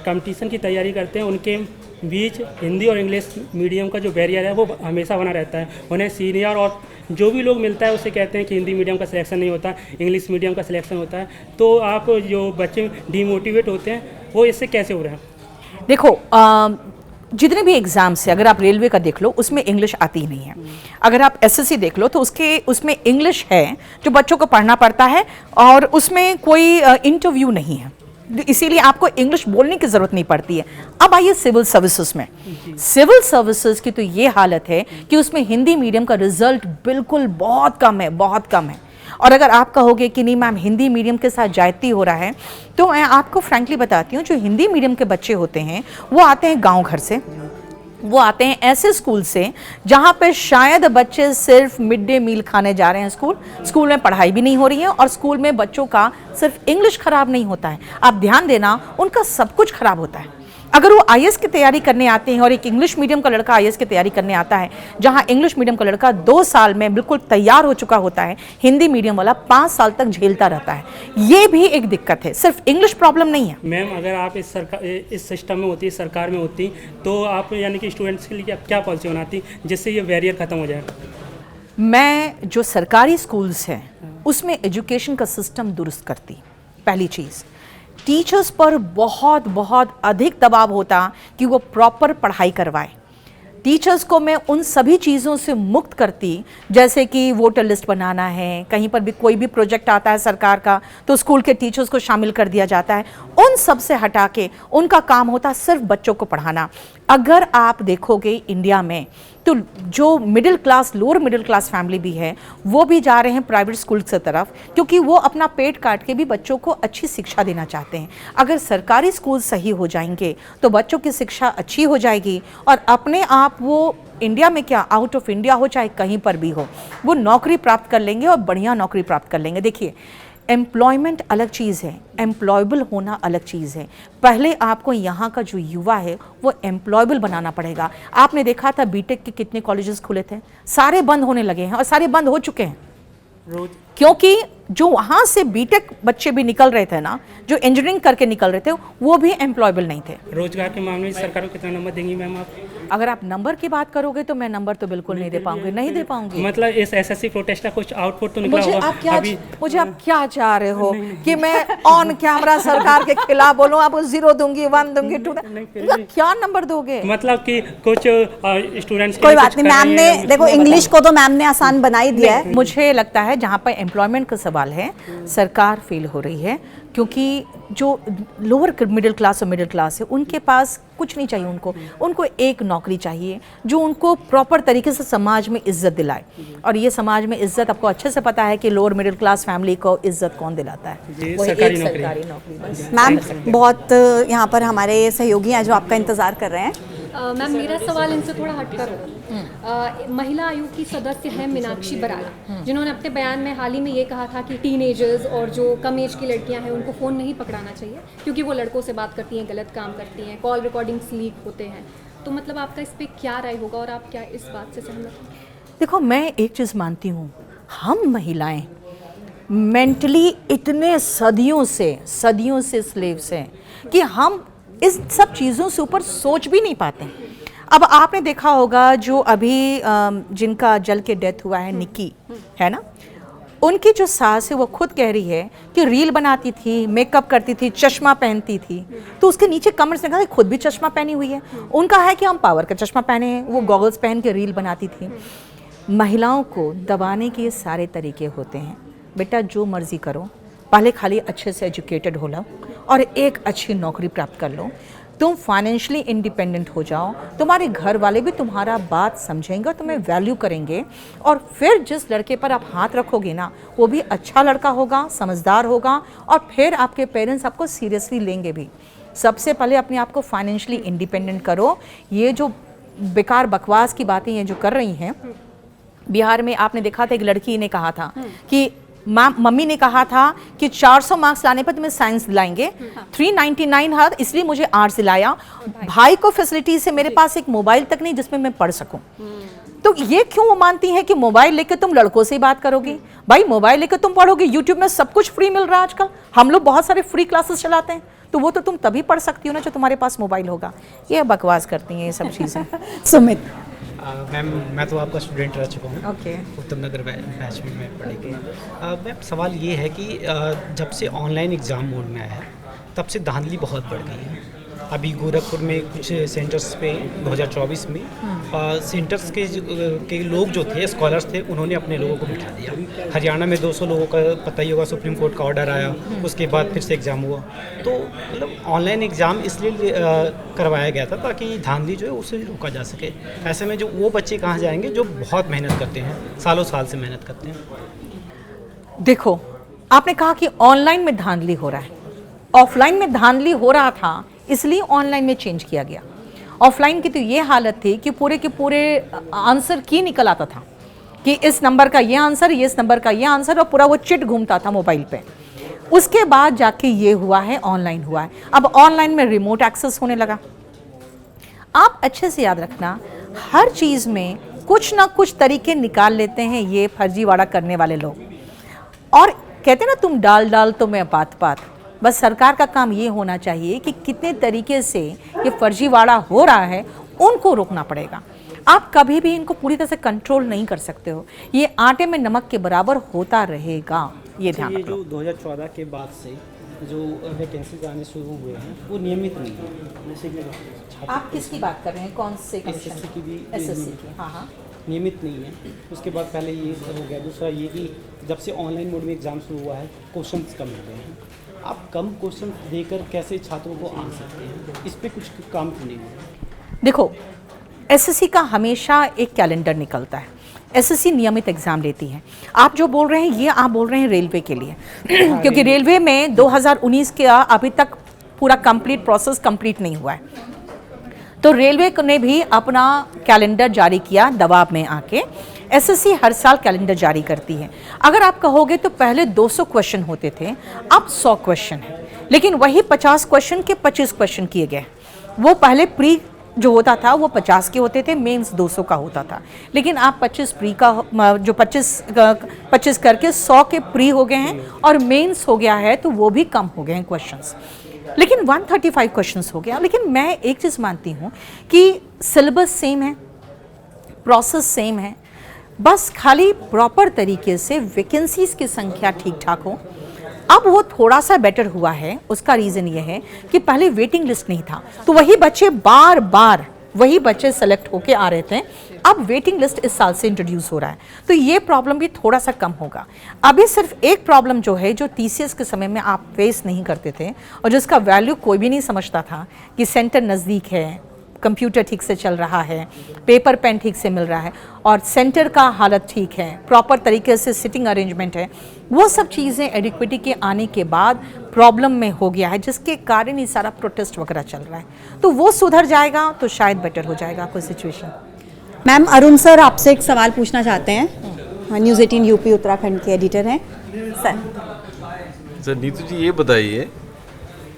कंपटीशन की तैयारी करते हैं उनके बीच हिंदी और इंग्लिश मीडियम का जो बैरियर है वो हमेशा बना रहता है। उन्हें सीनियर और जो भी लोग मिलता है उसे कहते हैं कि हिंदी मीडियम का सिलेक्शन नहीं होता, इंग्लिश मीडियम का सिलेक्शन होता है। तो आप जो बच्चे डीमोटिवेट होते हैं वो इससे कैसे हो रहे हैं? देखो, जितने भी एग्ज़ाम्स है, अगर आप रेलवे का देख लो उसमें इंग्लिश आती ही नहीं है। अगर आप एसएससी देख लो तो उसमें इंग्लिश है जो बच्चों को पढ़ना पड़ता है, और उसमें कोई इंटरव्यू नहीं है, इसीलिए आपको इंग्लिश बोलने की ज़रूरत नहीं पड़ती है। अब आइए सिविल सर्विसेज में। सिविल सर्विसेज की तो ये हालत है कि उसमें हिंदी मीडियम का रिजल्ट बिल्कुल बहुत कम है, बहुत कम है। और अगर आप कहोगे कि नहीं मैम हिंदी मीडियम के साथ जाती हो रहा है, तो मैं आपको फ्रैंकली बताती हूँ, जो हिंदी मीडियम के बच्चे होते हैं वो आते हैं गाँव घर से, वो आते हैं ऐसे स्कूल से जहाँ पे शायद बच्चे सिर्फ मिड डे मील खाने जा रहे हैं, स्कूल में पढ़ाई भी नहीं हो रही है, और स्कूल में बच्चों का सिर्फ इंग्लिश खराब नहीं होता है, आप ध्यान देना, उनका सब कुछ खराब होता है। अगर वो आईएएस की तैयारी करने आते हैं और एक इंग्लिश मीडियम का लड़का आईएएस की तैयारी करने आता है, जहां इंग्लिश मीडियम का लड़का 2 साल में बिल्कुल तैयार हो चुका होता है, हिंदी मीडियम वाला 5 साल तक झेलता रहता है। ये भी एक दिक्कत है, सिर्फ इंग्लिश प्रॉब्लम नहीं है। मैम, अगर आप इस सिस्टम में होती, सरकार में होती, तो आप यानी कि स्टूडेंट्स के लिए क्या पॉलिसी बनाती जिससे ये बैरियर खत्म हो जाए? मैं जो सरकारी स्कूल्स हैं उसमें एजुकेशन का सिस्टम दुरुस्त करती। पहली चीज़, टीचर्स पर बहुत बहुत अधिक दबाव होता कि वो प्रॉपर पढ़ाई करवाए। टीचर्स को मैं उन सभी चीज़ों से मुक्त करती, जैसे कि वोटर लिस्ट बनाना है, कहीं पर भी कोई भी प्रोजेक्ट आता है सरकार का तो स्कूल के टीचर्स को शामिल कर दिया जाता है। उन सब से हटा के उनका काम होता सिर्फ बच्चों को पढ़ाना। अगर आप देखोगे इंडिया में तो जो middle class, lower middle class family भी है, वो भी जा रहे हैं प्राइवेट स्कूल की तरफ, क्योंकि वो अपना पेट काट के भी बच्चों को अच्छी शिक्षा देना चाहते हैं। अगर सरकारी स्कूल सही हो जाएंगे तो बच्चों की शिक्षा अच्छी हो जाएगी, और अपने आप वो इंडिया में क्या, आउट ऑफ इंडिया हो चाहे कहीं पर भी हो, वो नौकरी प्राप्त कर लेंगे और बढ़िया नौकरी प्राप्त कर लेंगे। देखिए, एम्प्लॉयमेंट अलग चीज़ है, एम्प्लॉयबल होना अलग चीज़ है। पहले आपको यहाँ का जो युवा है वो एम्प्लॉयबल बनाना पड़ेगा। आपने देखा था बीटेक के कितने कॉलेजेस खुले थे, सारे बंद होने लगे हैं, और सारे बंद हो चुके हैं, क्योंकि जो वहाँ से बीटेक बच्चे भी निकल रहे थे ना, जो इंजीनियरिंग करके निकल रहे थे, वो भी एम्प्लॉयबल नहीं थे। रोजगार के मामले में सरकार को कितना नंबर देंगी मैम आप? अगर आप नंबर की बात करोगे तो मैं नंबर तो बिल्कुल नहीं दे पाऊंगी, नहीं दे पाऊंगी। मतलब इस एसएससी प्रोटेस्ट का कुछ आउटपुट तो निकला होगा? मुझे आप क्या चाह रहे हो कि मैं ऑन कैमरा सरकार के खिलाफ बोलूं, आपको 0 दूंगी, 1 दूंगी, 2, क्या नंबर दोगे? मतलब कि कुछ स्टूडेंट्स कोई बात नहीं, मैम ने देखो इंग्लिश को तो मैम ने आसान बना ही दिया है। मुझे लगता है जहाँ पर एम्प्लॉयमेंट का सवाल है, सरकार फेल हो रही है क्योंकि जो लोअर मिडिल क्लास और मिडिल क्लास है उनके पास कुछ नहीं चाहिए, उनको एक नौकरी चाहिए जो उनको प्रॉपर तरीके से समाज में इज्जत दिलाए। और ये समाज में इज्जत आपको अच्छे से पता है कि लोअर मिडिल क्लास फैमिली को इज्जत कौन दिलाता है, वही एक सरकारी नौकरी बस। मैम, बहुत यहाँ पर हमारे सहयोगी हैं जो आपका इंतजार कर रहे हैं। मैम, मेरा सवाल इनसे थोड़ा हटकर होगा। महिला आयोग की सदस्य है मीनाक्षी बराला, जिन्होंने अपने बयान में हाल ही में ये कहा था कि टीनेजर्स और जो कम एज की लड़कियां हैं उनको फ़ोन नहीं पकड़ाना चाहिए क्योंकि वो लड़कों से बात करती हैं, गलत काम करती हैं, कॉल रिकॉर्डिंग्स लीक होते हैं। तो मतलब आपका इस पर क्या राय होगा और आप क्या इस बात से सहमत हैं? देखो, मैं एक चीज़ मानती हूँ, हम महिलाएं मेंटली इतने सदियों से स्लेव्स हैं कि हम इस सब चीज़ों से ऊपर सोच भी नहीं पाते। अब आपने देखा होगा जो अभी जिनका जल के डेथ हुआ है, निक्की है ना, उनकी जो सास है वो खुद कह रही है कि रील बनाती थी, मेकअप करती थी, चश्मा पहनती थी, तो उसके नीचे कमेंट्स ने कहा कि खुद भी चश्मा पहनी हुई है। उनका है कि हम पावर का चश्मा पहने हैं, वो गॉगल्स पहन के रील बनाती थी। महिलाओं को दबाने के सारे तरीके होते हैं। बेटा जो मर्जी करो, पहले खाली अच्छे से एजुकेटेड हो लो और एक अच्छी नौकरी प्राप्त कर लो, तुम फाइनेंशियली इंडिपेंडेंट हो जाओ, तुम्हारे घर वाले भी तुम्हारा बात समझेंगे, तुम्हें वैल्यू करेंगे, और फिर जिस लड़के पर आप हाथ रखोगे ना वो भी अच्छा लड़का होगा, समझदार होगा, और फिर आपके पेरेंट्स आपको सीरियसली लेंगे भी। सबसे पहले अपने आप को फाइनेंशियली इंडिपेंडेंट करो। ये जो बेकार बकवास की बातें ये जो कर रही हैं, बिहार में आपने देखा था एक लड़की ने कहा था कि मम्मी ने कहा था कि 400 मार्क्स लाने पर तुम्हें साइंस दिलाएंगे, 399 है इसलिए मुझे आर्ट्स दिलाया। भाई को फैसिलिटी से मेरे पास एक मोबाइल तक नहीं जिसमें मैं पढ़ सकूं। तो ये क्यों वो मानती है कि मोबाइल लेकर तुम लड़कों से ही बात करोगी? भाई मोबाइल लेकर तुम पढ़ोगे, यूट्यूब में सब कुछ फ्री मिल रहा है आजकल, हम लोग बहुत सारे फ्री क्लासेस चलाते हैं, तो वो तो तुम तभी पढ़ सकती हो ना जो तुम्हारे पास मोबाइल होगा। ये बकवास करती हैं ये सब चीज़ें। सुमित, मैम, मैं तो आपका स्टूडेंट रह चुका हूँ। ओके। उत्तम नगर बैच में मैं पढ़ी गई। मैम, सवाल ये है कि जब से ऑनलाइन एग्ज़ाम मोड में आया है तब से धांधली बहुत बढ़ गई है। अभी गोरखपुर में कुछ सेंटर्स पे 2024 में सेंटर्स के लोग जो थे, स्कॉलर्स थे, उन्होंने अपने लोगों को बिठा दिया। हरियाणा में 200 लोगों का पता ही होगा, सुप्रीम कोर्ट का ऑर्डर आया, उसके बाद फिर से एग्ज़ाम हुआ। तो मतलब ऑनलाइन एग्ज़ाम इसलिए करवाया गया था ताकि धांधली जो है उसे रोका जा सके। ऐसे में जो वो बच्चे कहाँ जाएंगे जो बहुत मेहनत करते हैं, सालों साल से मेहनत करते हैं। देखो, आपने कहा कि ऑनलाइन में धांधली हो रहा है, ऑफलाइन में धांधली हो रहा था इसलिए ऑनलाइन में चेंज किया गया। ऑफलाइन की तो ये हालत थी कि पूरे के पूरे आंसर की निकल आता था कि इस नंबर का ये आंसर, ये इस नंबर का ये आंसर, और पूरा वो चिट घूमता था मोबाइल पे। उसके बाद जाके ये हुआ है, ऑनलाइन हुआ है। अब ऑनलाइन में रिमोट एक्सेस होने लगा। आप अच्छे से याद रखना, हर चीज़ में कुछ ना कुछ तरीके निकाल लेते हैं ये फर्जीवाड़ा करने वाले लोग, और कहते हैं ना तुम डाल तो मैं पात। बस सरकार का काम ये होना चाहिए कि कितने तरीके से ये फर्जीवाड़ा हो रहा है उनको रोकना पड़ेगा। आप कभी भी इनको पूरी तरह से कंट्रोल नहीं कर सकते हो, ये आटे में नमक के बराबर होता रहेगा, ये ध्यान ये रखो। जो 2014 के बाद से जो वैकेंसीज आने शुरू हुए हैं वो नियमित नहीं है। जैसे कि आप किसकी बात कर रहे हैं, कौन से कमीशन? SSC की भी SSC की, हाँ। नियमित नहीं है। उसके बाद पहले ये हो गया। दूसरा ये कि जब से ऑनलाइन मोड में एग्ज़ाम शुरू हुआ है क्वेश्चंस कम हो गए हैं। आप कम क्वेश्चन देकर कैसे छात्रों को आन सकते हैं? इस पे कुछ काम क्यों नहीं हुआ? देखो, SSC का हमेशा एक कैलेंडर निकलता है। SSC नियमित एग्ज़ाम लेती है। आप जो बोल रहे हैं ये आप बोल रहे हैं रेलवे के लिए क्योंकि रेलवे में 2019 का अभी तक पूरा कंप्लीट प्रोसेस कंप्लीट नहीं हुआ है, तो रेलवे ने भी अपना कैलेंडर जारी किया दबाव में आके। SSC हर साल कैलेंडर जारी करती है। अगर आप कहोगे तो पहले 200 क्वेश्चन होते थे, अब 100 क्वेश्चन है, लेकिन वही 50 क्वेश्चन के 25 क्वेश्चन किए गए। वो पहले प्री जो होता था वो 50 के होते थे, मेंस 200 का होता था, लेकिन आप 25 प्री का जो 25 करके 100 के प्री हो गए हैं, और मेंस हो गया है तो वो भी कम हो गए हैं क्वेश्चंस, लेकिन 135 क्वेश्चंस हो गया। लेकिन मैं एक चीज़ मानती हूँ कि सिलेबस सेम है, प्रोसेस सेम है, बस खाली प्रॉपर तरीके से वैकेंसीज की संख्या ठीक ठाक हो। अब वो थोड़ा सा बेटर हुआ है, उसका रीज़न ये है कि पहले वेटिंग लिस्ट नहीं था, तो वही बच्चे बार बार वही बच्चे सेलेक्ट होके आ रहे थे। अब वेटिंग लिस्ट इस साल से इंट्रोड्यूस हो रहा है, तो ये प्रॉब्लम भी थोड़ा सा कम होगा। अभी सिर्फ एक प्रॉब्लम जो है, जो TCS के समय में आप फेस नहीं करते थे और जिसका वैल्यू कोई भी नहीं समझता था, कि सेंटर नज़दीक है, कंप्यूटर ठीक से चल रहा है, पेपर पेन ठीक से मिल रहा है और सेंटर का हालत ठीक है, प्रॉपर तरीके से सिटिंग अरेंजमेंट है, वो सब चीज़ें एडिक्विटी के आने के बाद प्रॉब्लम में हो गया है, जिसके कारण ही सारा प्रोटेस्ट वगैरह चल रहा है। तो वो सुधर जाएगा तो शायद बेटर हो जाएगा कोई सिचुएशन। मैम, अरुण सर आपसे एक सवाल पूछना चाहते हैं। न्यूज़ 18 यूपी उत्तराखंड के एडिटर हैं सर। नीतू जी, ये बताइए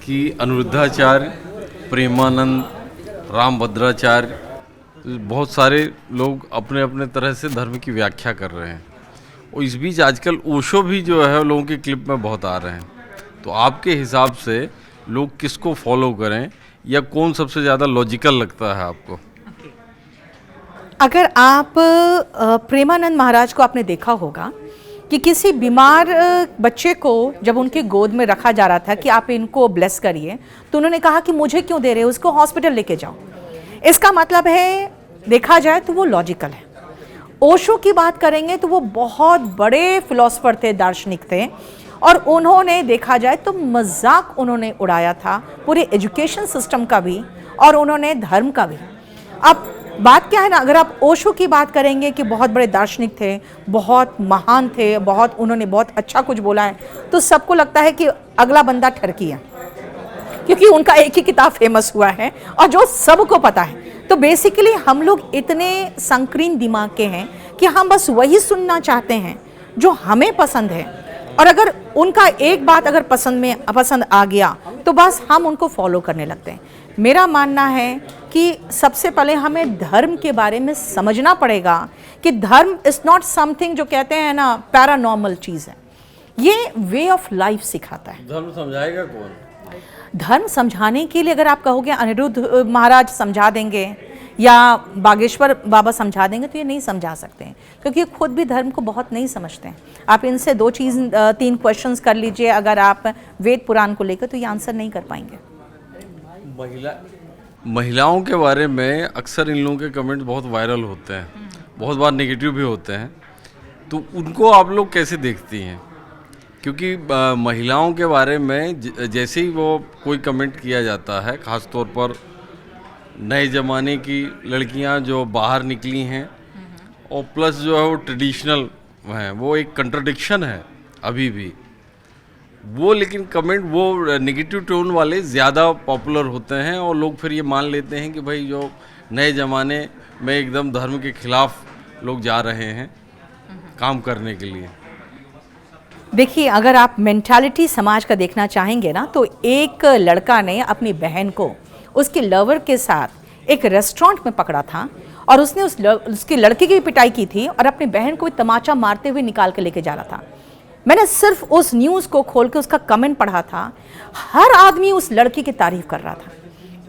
कि अनिरुद्धाचार्य, प्रेमानंद, रामभद्राचार्य, बहुत सारे लोग अपने अपने तरह से धर्म की व्याख्या कर रहे हैं और इस बीच आजकल ओशो भी जो है लोगों के क्लिप में बहुत आ रहे हैं। तो आपके हिसाब से लोग किसको फॉलो करें या कौन सबसे ज़्यादा लॉजिकल लगता है आपको? अगर आप प्रेमानंद महाराज को आपने देखा होगा कि किसी बीमार बच्चे को जब उनकी गोद में रखा जा रहा था कि आप इनको ब्लेस करिए, तो उन्होंने कहा कि मुझे क्यों दे रहे हो, उसको हॉस्पिटल लेके जाओ। इसका मतलब है, देखा जाए तो वो लॉजिकल है। ओशो की बात करेंगे तो वो बहुत बड़े फिलोसफर थे, दार्शनिक थे, और उन्होंने देखा जाए तो मजाक उन्होंने उड़ाया था पूरे एजुकेशन सिस्टम का भी और उन्होंने धर्म का भी। अब बात क्या है ना, अगर आप ओशो की बात करेंगे कि बहुत बड़े दार्शनिक थे, बहुत महान थे, उन्होंने बहुत अच्छा कुछ बोला है, तो सबको लगता है कि अगला बंदा ठरकी है, क्योंकि उनका एक ही किताब फेमस हुआ है और जो सबको पता है। तो बेसिकली हम लोग इतने संकीर्ण दिमाग के हैं कि हम बस वही सुनना चाहते हैं जो हमें पसंद है, और अगर उनका एक बात अगर पसंद आ गया तो बस हम उनको फॉलो करने लगते हैं। मेरा मानना है कि सबसे पहले हमें धर्म के बारे में समझना पड़ेगा कि धर्म इज़ नॉट समथिंग जो कहते हैं ना पैरानॉर्मल चीज़ है, ये वे ऑफ लाइफ सिखाता है। धर्म समझाएगा कौन? धर्म समझाने के लिए अगर आप कहोगे अनिरुद्ध महाराज समझा देंगे या बागेश्वर बाबा समझा देंगे, तो ये नहीं समझा सकते हैं, क्योंकि खुद भी धर्म को बहुत नहीं समझते हैं। आप इनसे 3 क्वेश्चंस कर लीजिए अगर आप वेद पुराण को लेकर, तो ये आंसर नहीं कर पाएंगे। महिलाओं के बारे में अक्सर इन लोगों के कमेंट बहुत वायरल होते हैं, बहुत बार नेगेटिव भी होते हैं, तो उनको आप लोग कैसे देखती हैं? क्योंकि महिलाओं के बारे में जैसे ही वो कोई कमेंट किया जाता है, ख़ास तौर पर नए ज़माने की लड़कियां जो बाहर निकली हैं और प्लस जो है वो ट्रेडिशनल हैं, वो एक कंट्रडिक्शन है अभी भी वो, लेकिन कमेंट वो नेगेटिव टोन वाले ज़्यादा पॉपुलर होते हैं और लोग फिर ये मान लेते हैं कि भाई जो नए ज़माने में एकदम धर्म के खिलाफ लोग जा रहे हैं काम करने के लिए। देखिए, अगर आप मेंटालिटी समाज का देखना चाहेंगे ना, तो एक लड़का ने अपनी बहन को उसके लवर के साथ एक रेस्टोरेंट में पकड़ा था और उसने उसकी लड़के की पिटाई की थी और अपनी बहन को तमाचा मारते हुए निकाल के लेके जा रहा था। मैंने सिर्फ उस न्यूज़ को खोल के उसका कमेंट पढ़ा था, हर आदमी उस लड़की की तारीफ कर रहा था।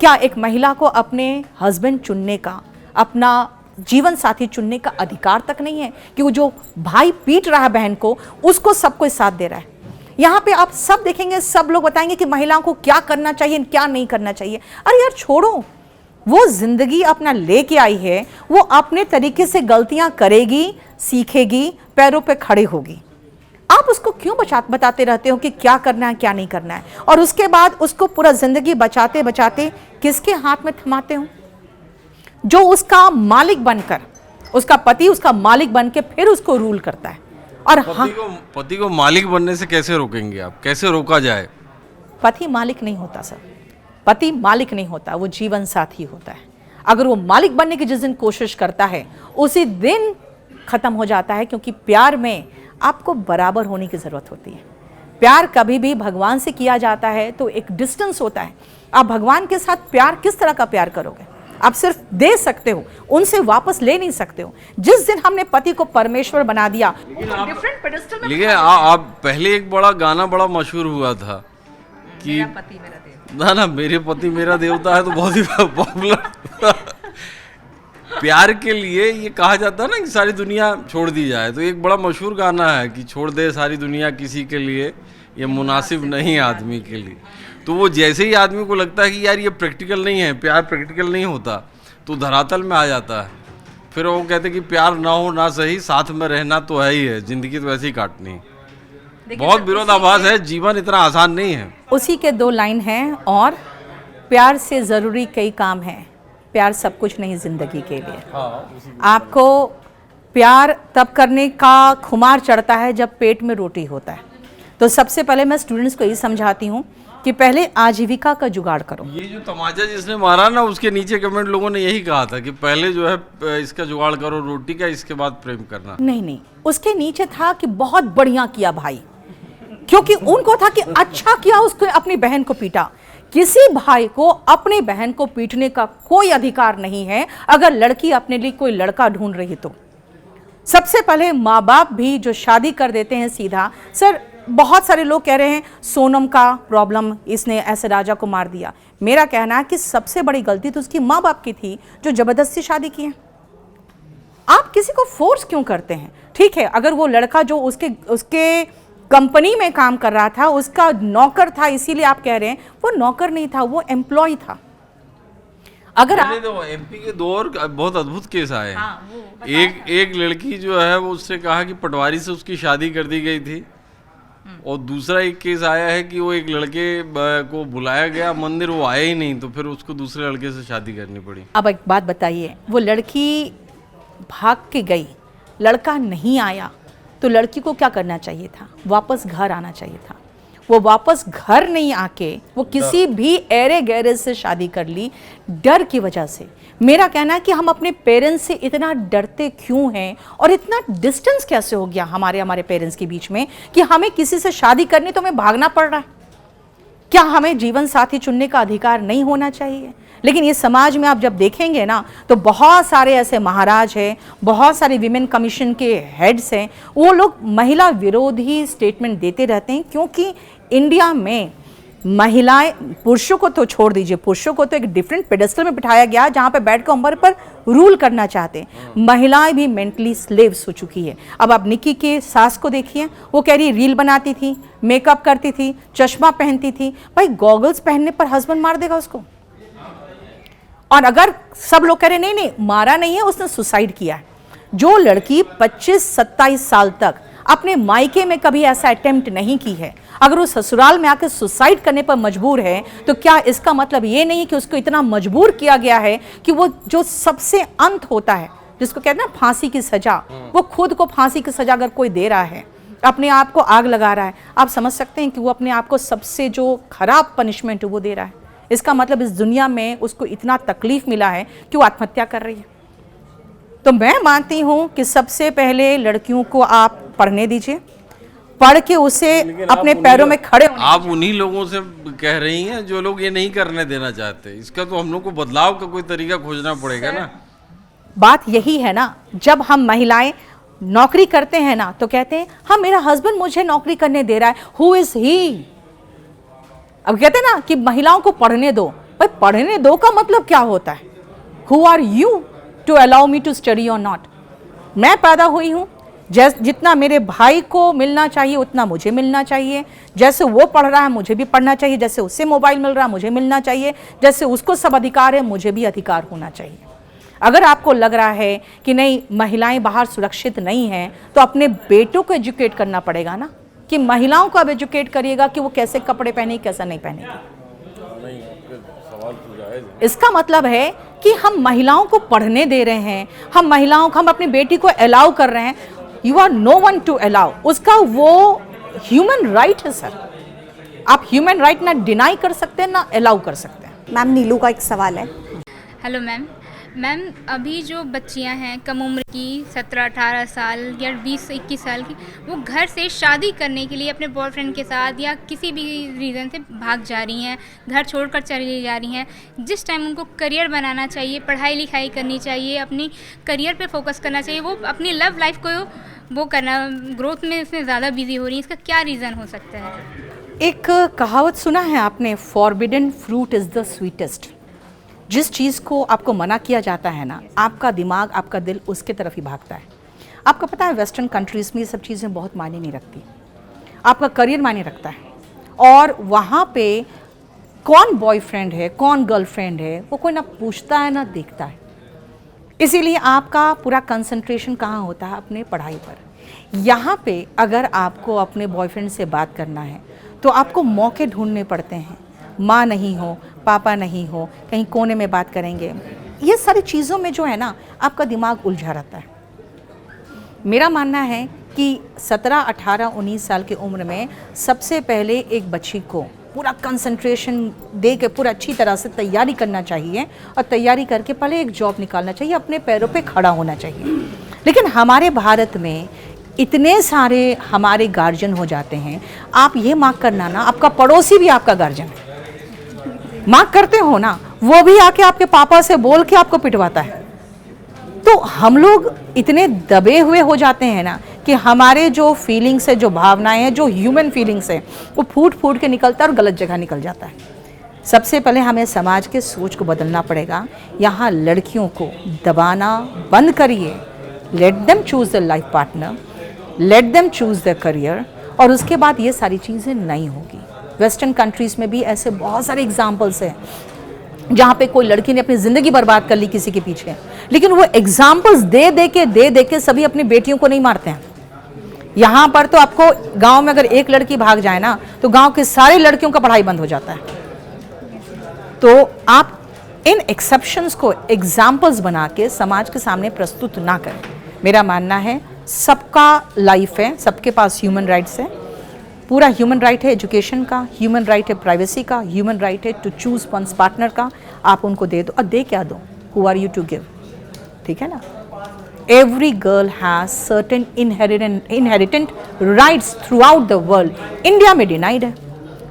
क्या एक महिला को अपने हस्बैंड चुनने का, अपना जीवन साथी चुनने का अधिकार तक नहीं है कि वो जो भाई पीट रहा है बहन को, उसको सब कोई साथ दे रहा है? यहाँ पे आप सब देखेंगे, सब लोग बताएंगे कि महिलाओं को क्या करना चाहिए, क्या नहीं करना चाहिए। अरे यार छोड़ो, वो जिंदगी अपना लेके आई है, वो अपने तरीके से गलतियां करेगी, सीखेगी, पैरों पे खड़े होगी। आप उसको क्यों बताते रहते हो कि क्या करना है क्या नहीं करना है, और उसके बाद उसको पूरा जिंदगी बचाते बचाते किसके हाथ में थमाते हो? जो उसका मालिक बनकर, उसका पति उसका मालिक बन के फिर उसको रूल करता है। और पति को मालिक बनने से कैसे रोकेंगे आप? कैसे रोका जाए? पति मालिक नहीं होता सर, पति मालिक नहीं होता, वो जीवन साथी होता है। अगर वो मालिक बनने की जिस दिन कोशिश करता है, उसी दिन खत्म हो जाता है, क्योंकि प्यार में आपको बराबर होने की ज़रूरत होती है। प्यार कभी भी भगवान से किया जाता है तो एक डिस्टेंस होता है। आप भगवान के साथ प्यार किस तरह का प्यार करोगे? आप सिर्फ दे सकते हो, उनसे वापस ले नहीं सकते हो। जिस दिन हमने पति को परमेश्वर बना दिया, लेकिन आप पहले एक बड़ा गाना बड़ा मशहूर हुआ था कि मेरा पति मेरा देवता। ना मेरे पति मेरा देवता है, तो बहुत ही पॉपुलर प्यार के लिए ये कहा जाता है ना कि सारी दुनिया छोड़ दी जाए, तो एक बड़ा मशहूर गाना है कि छोड़ दे सारी दुनिया किसी के लिए, ये मुनासिब नहीं आदमी के लिए। तो वो जैसे ही आदमी को लगता है कि यार ये प्रैक्टिकल नहीं है, प्यार प्रैक्टिकल नहीं होता, तो धरातल में आ जाता है। फिर वो कहते कि प्यार ना हो ना सही, साथ में रहना तो है ही है, जिंदगी तो ऐसे ही काटनी है। बहुत विरोधाभास है, जीवन इतना आसान नहीं है। उसी के 2 लाइन हैं, और प्यार से ज़रूरी कई काम हैं, प्यार सब कुछ नहीं ज़िंदगी के लिए। आपको प्यार तब करने का खुमार चढ़ता है जब पेट में रोटी होता है। तो सबसे पहले मैं स्टूडेंट्स को यही समझाती हूँ कि पहले आजीविका का जुगाड़ करो। ये जो तमाचा जिसने मारा ना, उसके नीचे कमेंट लोगों ने यही कहा था कि पहले जो है इसका जुगाड़ करो रोटी का, इसके बाद प्रेम करना। नहीं, उसके नीचे था कि बहुत बढ़िया किया भाई, क्योंकि उनको था कि अच्छा किया उसको अपनी बहन को पीटा। किसी भाई को अपनी बहन को पीटने का कोई अधिकार नहीं है अगर लड़की अपने लिए कोई लड़का ढूंढ रही तो। सबसे पहले माँ बाप भी जो शादी कर देते हैं सीधा, सर बहुत सारे लोग कह रहे हैं सोनम का प्रॉब्लम, इसने ऐसे राजा को मार दिया। मेरा कहना है कि सबसे बड़ी गलती तो उसकी माँ बाप की थी जो जबरदस्ती शादी की है। आप किसी को फोर्स क्यों करते हैं? ठीक है, अगर वो लड़का जो उसके कंपनी में काम कर रहा था, उसका नौकर था, इसीलिए आप कह रहे हैं, वो नौकर नहीं था, वो एम्प्लॉय था। अगर आप तो एमपी के 2 और बहुत अद्भुत केस आए हैं। एक लड़की जो है वो उससे कहा कि पटवारी से उसकी शादी कर दी गई थी, और दूसरा एक केस आया है कि वो एक लड़के को बुलाया गया मंदिर, वो आया ही नहीं, तो फिर उसको दूसरे लड़के से शादी करनी पड़ी। अब एक बात बताइए, वो लड़की भाग के गई, लड़का नहीं आया, तो लड़की को क्या करना चाहिए था? वापस घर आना चाहिए था। वो वापस घर नहीं आके वो किसी भी एरे गैरे से शादी कर ली, डर की वजह से। मेरा कहना है कि हम अपने पेरेंट्स से इतना डरते क्यों हैं, और इतना डिस्टेंस कैसे हो गया हमारे पेरेंट्स के बीच में कि हमें किसी से शादी करनी तो हमें भागना पड़ रहा है। क्या हमें जीवन साथी चुनने का अधिकार नहीं होना चाहिए? लेकिन ये समाज में आप जब देखेंगे ना, तो बहुत सारे ऐसे महाराज हैं, बहुत सारे विमेन कमीशन के हेड्स हैं, वो लोग महिला विरोधी स्टेटमेंट देते रहते हैं, क्योंकि इंडिया में महिलाएं, पुरुषों को तो छोड़ दीजिए, पुरुषों को तो एक डिफरेंट पेडेस्टल में बिठाया गया जहां पे बैठ कर उम्र पर रूल करना चाहते हैं। महिलाएं भी मेंटली स्लेव्स हो चुकी है। अब आप निक्की के सास को देखिए, वो कह रही रील बनाती थी, मेकअप करती थी, चश्मा पहनती थी। भाई गॉगल्स पहनने पर हस्बैंड मार देगा उसको। और अगर सब लोग कह रहे नहीं मारा नहीं है, उसने सुसाइड किया है। जो लड़की 25-27 साल तक अपने मायके में कभी ऐसा अटेम्प्ट नहीं की है, अगर वो ससुराल में आकर सुसाइड करने पर मजबूर है, तो क्या इसका मतलब ये नहीं कि उसको इतना मजबूर किया गया है कि वो जो सबसे अंत होता है, जिसको कहते हैं ना फांसी की सजा, वो खुद को फांसी की सजा अगर कोई दे रहा है, अपने आप को आग लगा रहा है, आप समझ सकते हैं कि वो अपने आप को सबसे जो खराब पनिशमेंट वो दे रहा है। इसका मतलब इस दुनिया में उसको इतना तकलीफ मिला है कि वो आत्महत्या कर रही है। तो मैं मानती हूं कि सबसे पहले लड़कियों को आप पढ़ने दीजिए, पढ़ के उसे अपने पैरों में खड़े होने। आप उन्हीं लोगों से कह रही हैं जो लोग ये नहीं करने देना चाहते। इसका तो हम लोग को बदलाव का कोई तरीका खोजना पड़ेगा ना। बात यही है ना, जब हम महिलाएं नौकरी करते हैं ना, तो कहते हैं हाँ मेरा हस्बैंड मुझे नौकरी करने दे रहा है, हु इज ही। अब कहते हैं ना कि महिलाओं को पढ़ने दो, भाई पढ़ने दो का मतलब क्या होता है? Who are you to allow me to study और नॉट? मैं पैदा हुई हूं, जितना मेरे भाई को मिलना चाहिए उतना मुझे मिलना चाहिए। जैसे वो पढ़ रहा है मुझे भी पढ़ना चाहिए, जैसे उससे मोबाइल मिल रहा है मुझे मिलना चाहिए, जैसे उसको सब अधिकार है मुझे भी अधिकार होना चाहिए। अगर आपको लग रहा है कि नहीं महिलाएं बाहर सुरक्षित नहीं हैं, तो अपने बेटों को एजुकेट करना पड़ेगा ना, कि महिलाओं को अब एजुकेट करिएगा कि वो कैसे कपड़े पहने कैसा नहीं पहनेगी। इसका मतलब है कि हम महिलाओं को पढ़ने दे रहे हैं, हम अपनी बेटी को अलाउ कर रहे हैं। You are no one to allow, उसका वो ह्यूमन राइट है सर। आप ह्यूमन राइट ना डिनाई कर सकते हैं ना अलाउ कर सकते हैं। मैम नीलू का एक सवाल है। हेलो मैम, अभी जो बच्चियां हैं कम उम्र की 17-18 साल या 20-21 साल की, वो घर से शादी करने के लिए अपने बॉयफ्रेंड के साथ या किसी भी रीज़न से भाग जा रही हैं, घर छोड़कर चली जा रही हैं। जिस टाइम उनको करियर बनाना चाहिए, पढ़ाई लिखाई करनी चाहिए, अपनी करियर पे फोकस करना चाहिए, वो अपनी लव लाइफ को वो करना, ग्रोथ में इसमें ज़्यादा बिजी हो रही है। इसका क्या रीज़न हो सकता है? एक कहावत सुना है आपने, forbidden fruit is the sweetest. जिस चीज़ को आपको मना किया जाता है ना, आपका दिमाग आपका दिल उसके तरफ ही भागता है। आपको पता है वेस्टर्न कंट्रीज़ में ये सब चीज़ें बहुत मायने नहीं रखती, आपका करियर मायने रखता है। और वहाँ पे कौन बॉयफ्रेंड है कौन गर्लफ्रेंड है वो कोई ना पूछता है ना देखता है। इसीलिए आपका पूरा कंसंट्रेशन कहाँ होता है? अपने पढ़ाई पर। यहाँ पे अगर आपको अपने बॉयफ्रेंड से बात करना है तो आपको मौके ढूंढने पड़ते हैं। माँ नहीं हो, पापा नहीं हो, कहीं कोने में बात करेंगे। ये सारी चीज़ों में जो है ना, आपका दिमाग उलझा रहता है। मेरा मानना है कि 17, 18, 19 साल की उम्र में सबसे पहले एक बच्ची को पूरा कंसंट्रेशन दे के पूरा अच्छी तरह से तैयारी करना चाहिए और तैयारी करके पहले एक जॉब निकालना चाहिए, अपने पैरों पे खड़ा होना चाहिए। लेकिन हमारे भारत में इतने सारे हमारे गार्जियन हो जाते हैं, आप ये मार्क करना ना, आपका पड़ोसी भी आपका गार्जियन है। मार्क करते हो ना, वो भी आके आपके पापा से बोल के आपको पिटवाता है। तो हम लोग इतने दबे हुए हो जाते हैं ना कि हमारे जो फीलिंग्स है, जो भावनाएं हैं, जो ह्यूमन फीलिंग्स है, वो फूट फूट के निकलता है और गलत जगह निकल जाता है। सबसे पहले हमें समाज के सोच को बदलना पड़ेगा। यहाँ लड़कियों को दबाना बंद करिए। Let them choose the life partner, let them choose the career, और उसके बाद ये सारी चीज़ें नहीं होगी। वेस्टर्न कंट्रीज़ में भी ऐसे बहुत सारे एग्जाम्पल्स हैं जहाँ पे कोई लड़की ने अपनी ज़िंदगी बर्बाद कर ली किसी के पीछे, लेकिन वो एग्जाम्पल्स दे दे के सभी अपनी बेटियों को नहीं मारते हैं। यहाँ पर तो आपको गांव में अगर एक लड़की भाग जाए ना, तो गांव के सारे लड़कियों का पढ़ाई बंद हो जाता है। तो आप इन एक्सेप्शंस को एग्जाम्पल्स बना के समाज के सामने प्रस्तुत ना करें। मेरा मानना है सबका लाइफ है, सबके पास ह्यूमन राइट्स है। पूरा ह्यूमन राइट है एजुकेशन का, ह्यूमन राइट है प्राइवेसी का, ह्यूमन राइट है टू चूज वंस पार्टनर का। आप उनको दे दो, और दे क्या दो? Who are you to give? ठीक है ना? Every girl has certain inherent rights throughout the world. India में डिनाइड है।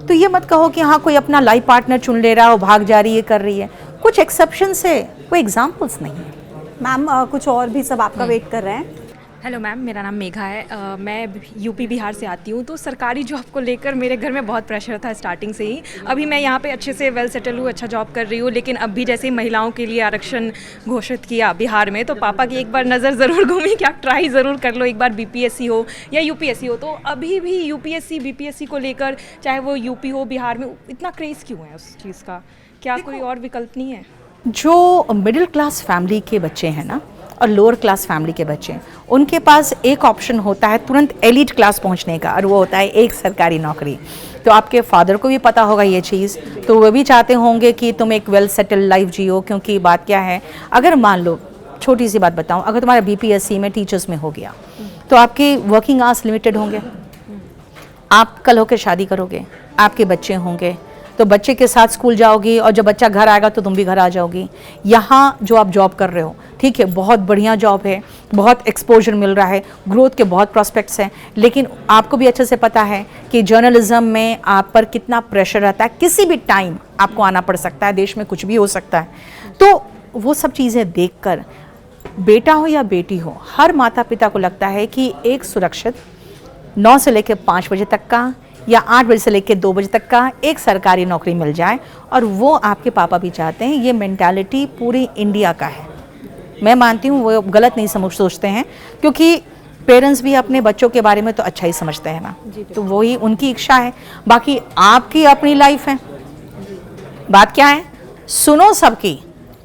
तो ये मत कहो कि हाँ कोई अपना लाइफ पार्टनर चुन ले रहा है, वो भाग जा रही है, कर रही है। कुछ एक्सेप्शन है, कोई एग्जाम्पल्स नहीं है। मैम कुछ और भी सब आपका वेट कर रहे हैं। हेलो मैम, मेरा नाम मेघा है। मैं यूपी बिहार से आती हूँ। तो सरकारी जॉब को लेकर मेरे घर में बहुत प्रेशर था स्टार्टिंग से ही। अभी मैं यहाँ पे अच्छे से वेल सेटल हूँ, अच्छा जॉब कर रही हूँ, लेकिन अब भी जैसे ही महिलाओं के लिए आरक्षण घोषित किया बिहार में, तो पापा की एक बार नज़र ज़रूर घूमी कि आप ट्राई ज़रूर कर लो, एक बार बीपीएससी हो या यूपीएससी हो। तो अभी भी यूपीएससी बीपीएससी को लेकर, चाहे वो यूपी हो बिहार में, इतना क्रेज़ क्यों है उस चीज़ का? क्या कोई और विकल्प नहीं है? जो मिडिल क्लास फैमिली के बच्चे हैं ना, और लोअर क्लास फैमिली के बच्चे, उनके पास एक ऑप्शन होता है तुरंत एलिट क्लास पहुंचने का, और वो होता है एक सरकारी नौकरी। तो आपके फादर को भी पता होगा ये चीज़, तो वो भी चाहते होंगे कि तुम एक वेल सेटल्ड लाइफ जियो। क्योंकि बात क्या है, अगर मान लो छोटी सी बात बताऊं, अगर तुम्हारा बीपीएससी में टीचर्स में हो गया, तो आपकी वर्किंग आवर्स लिमिटेड होंगे। आप कल होकर शादी करोगे, आपके बच्चे होंगे, तो बच्चे के साथ स्कूल जाओगी, और जब बच्चा घर आएगा तो तुम भी घर आ जाओगी। यहाँ जो आप जॉब कर रहे हो, ठीक है, बहुत बढ़िया जॉब है, बहुत एक्सपोजर मिल रहा है, ग्रोथ के बहुत प्रोस्पेक्ट्स हैं, लेकिन आपको भी अच्छे से पता है कि जर्नलिज्म में आप पर कितना प्रेशर रहता है। किसी भी टाइम आपको आना पड़ सकता है, देश में कुछ भी हो सकता है। तो वो सब चीज़ें देखकर, बेटा हो या बेटी हो, हर माता पिता को लगता है कि एक सुरक्षित 9 से लेकर 5 बजे तक का या 8 बजे से लेकर 2 बजे तक का एक सरकारी नौकरी मिल जाए। और वो आपके पापा भी चाहते हैं। ये मेंटालिटी पूरी इंडिया का है। मैं मानती हूँ वो गलत नहीं सोचते हैं, क्योंकि पेरेंट्स भी अपने बच्चों के बारे में तो अच्छा ही समझते हैं ना, तो वही उनकी इच्छा है। बाकी आपकी अपनी लाइफ है। बात क्या है, सुनो सबकी।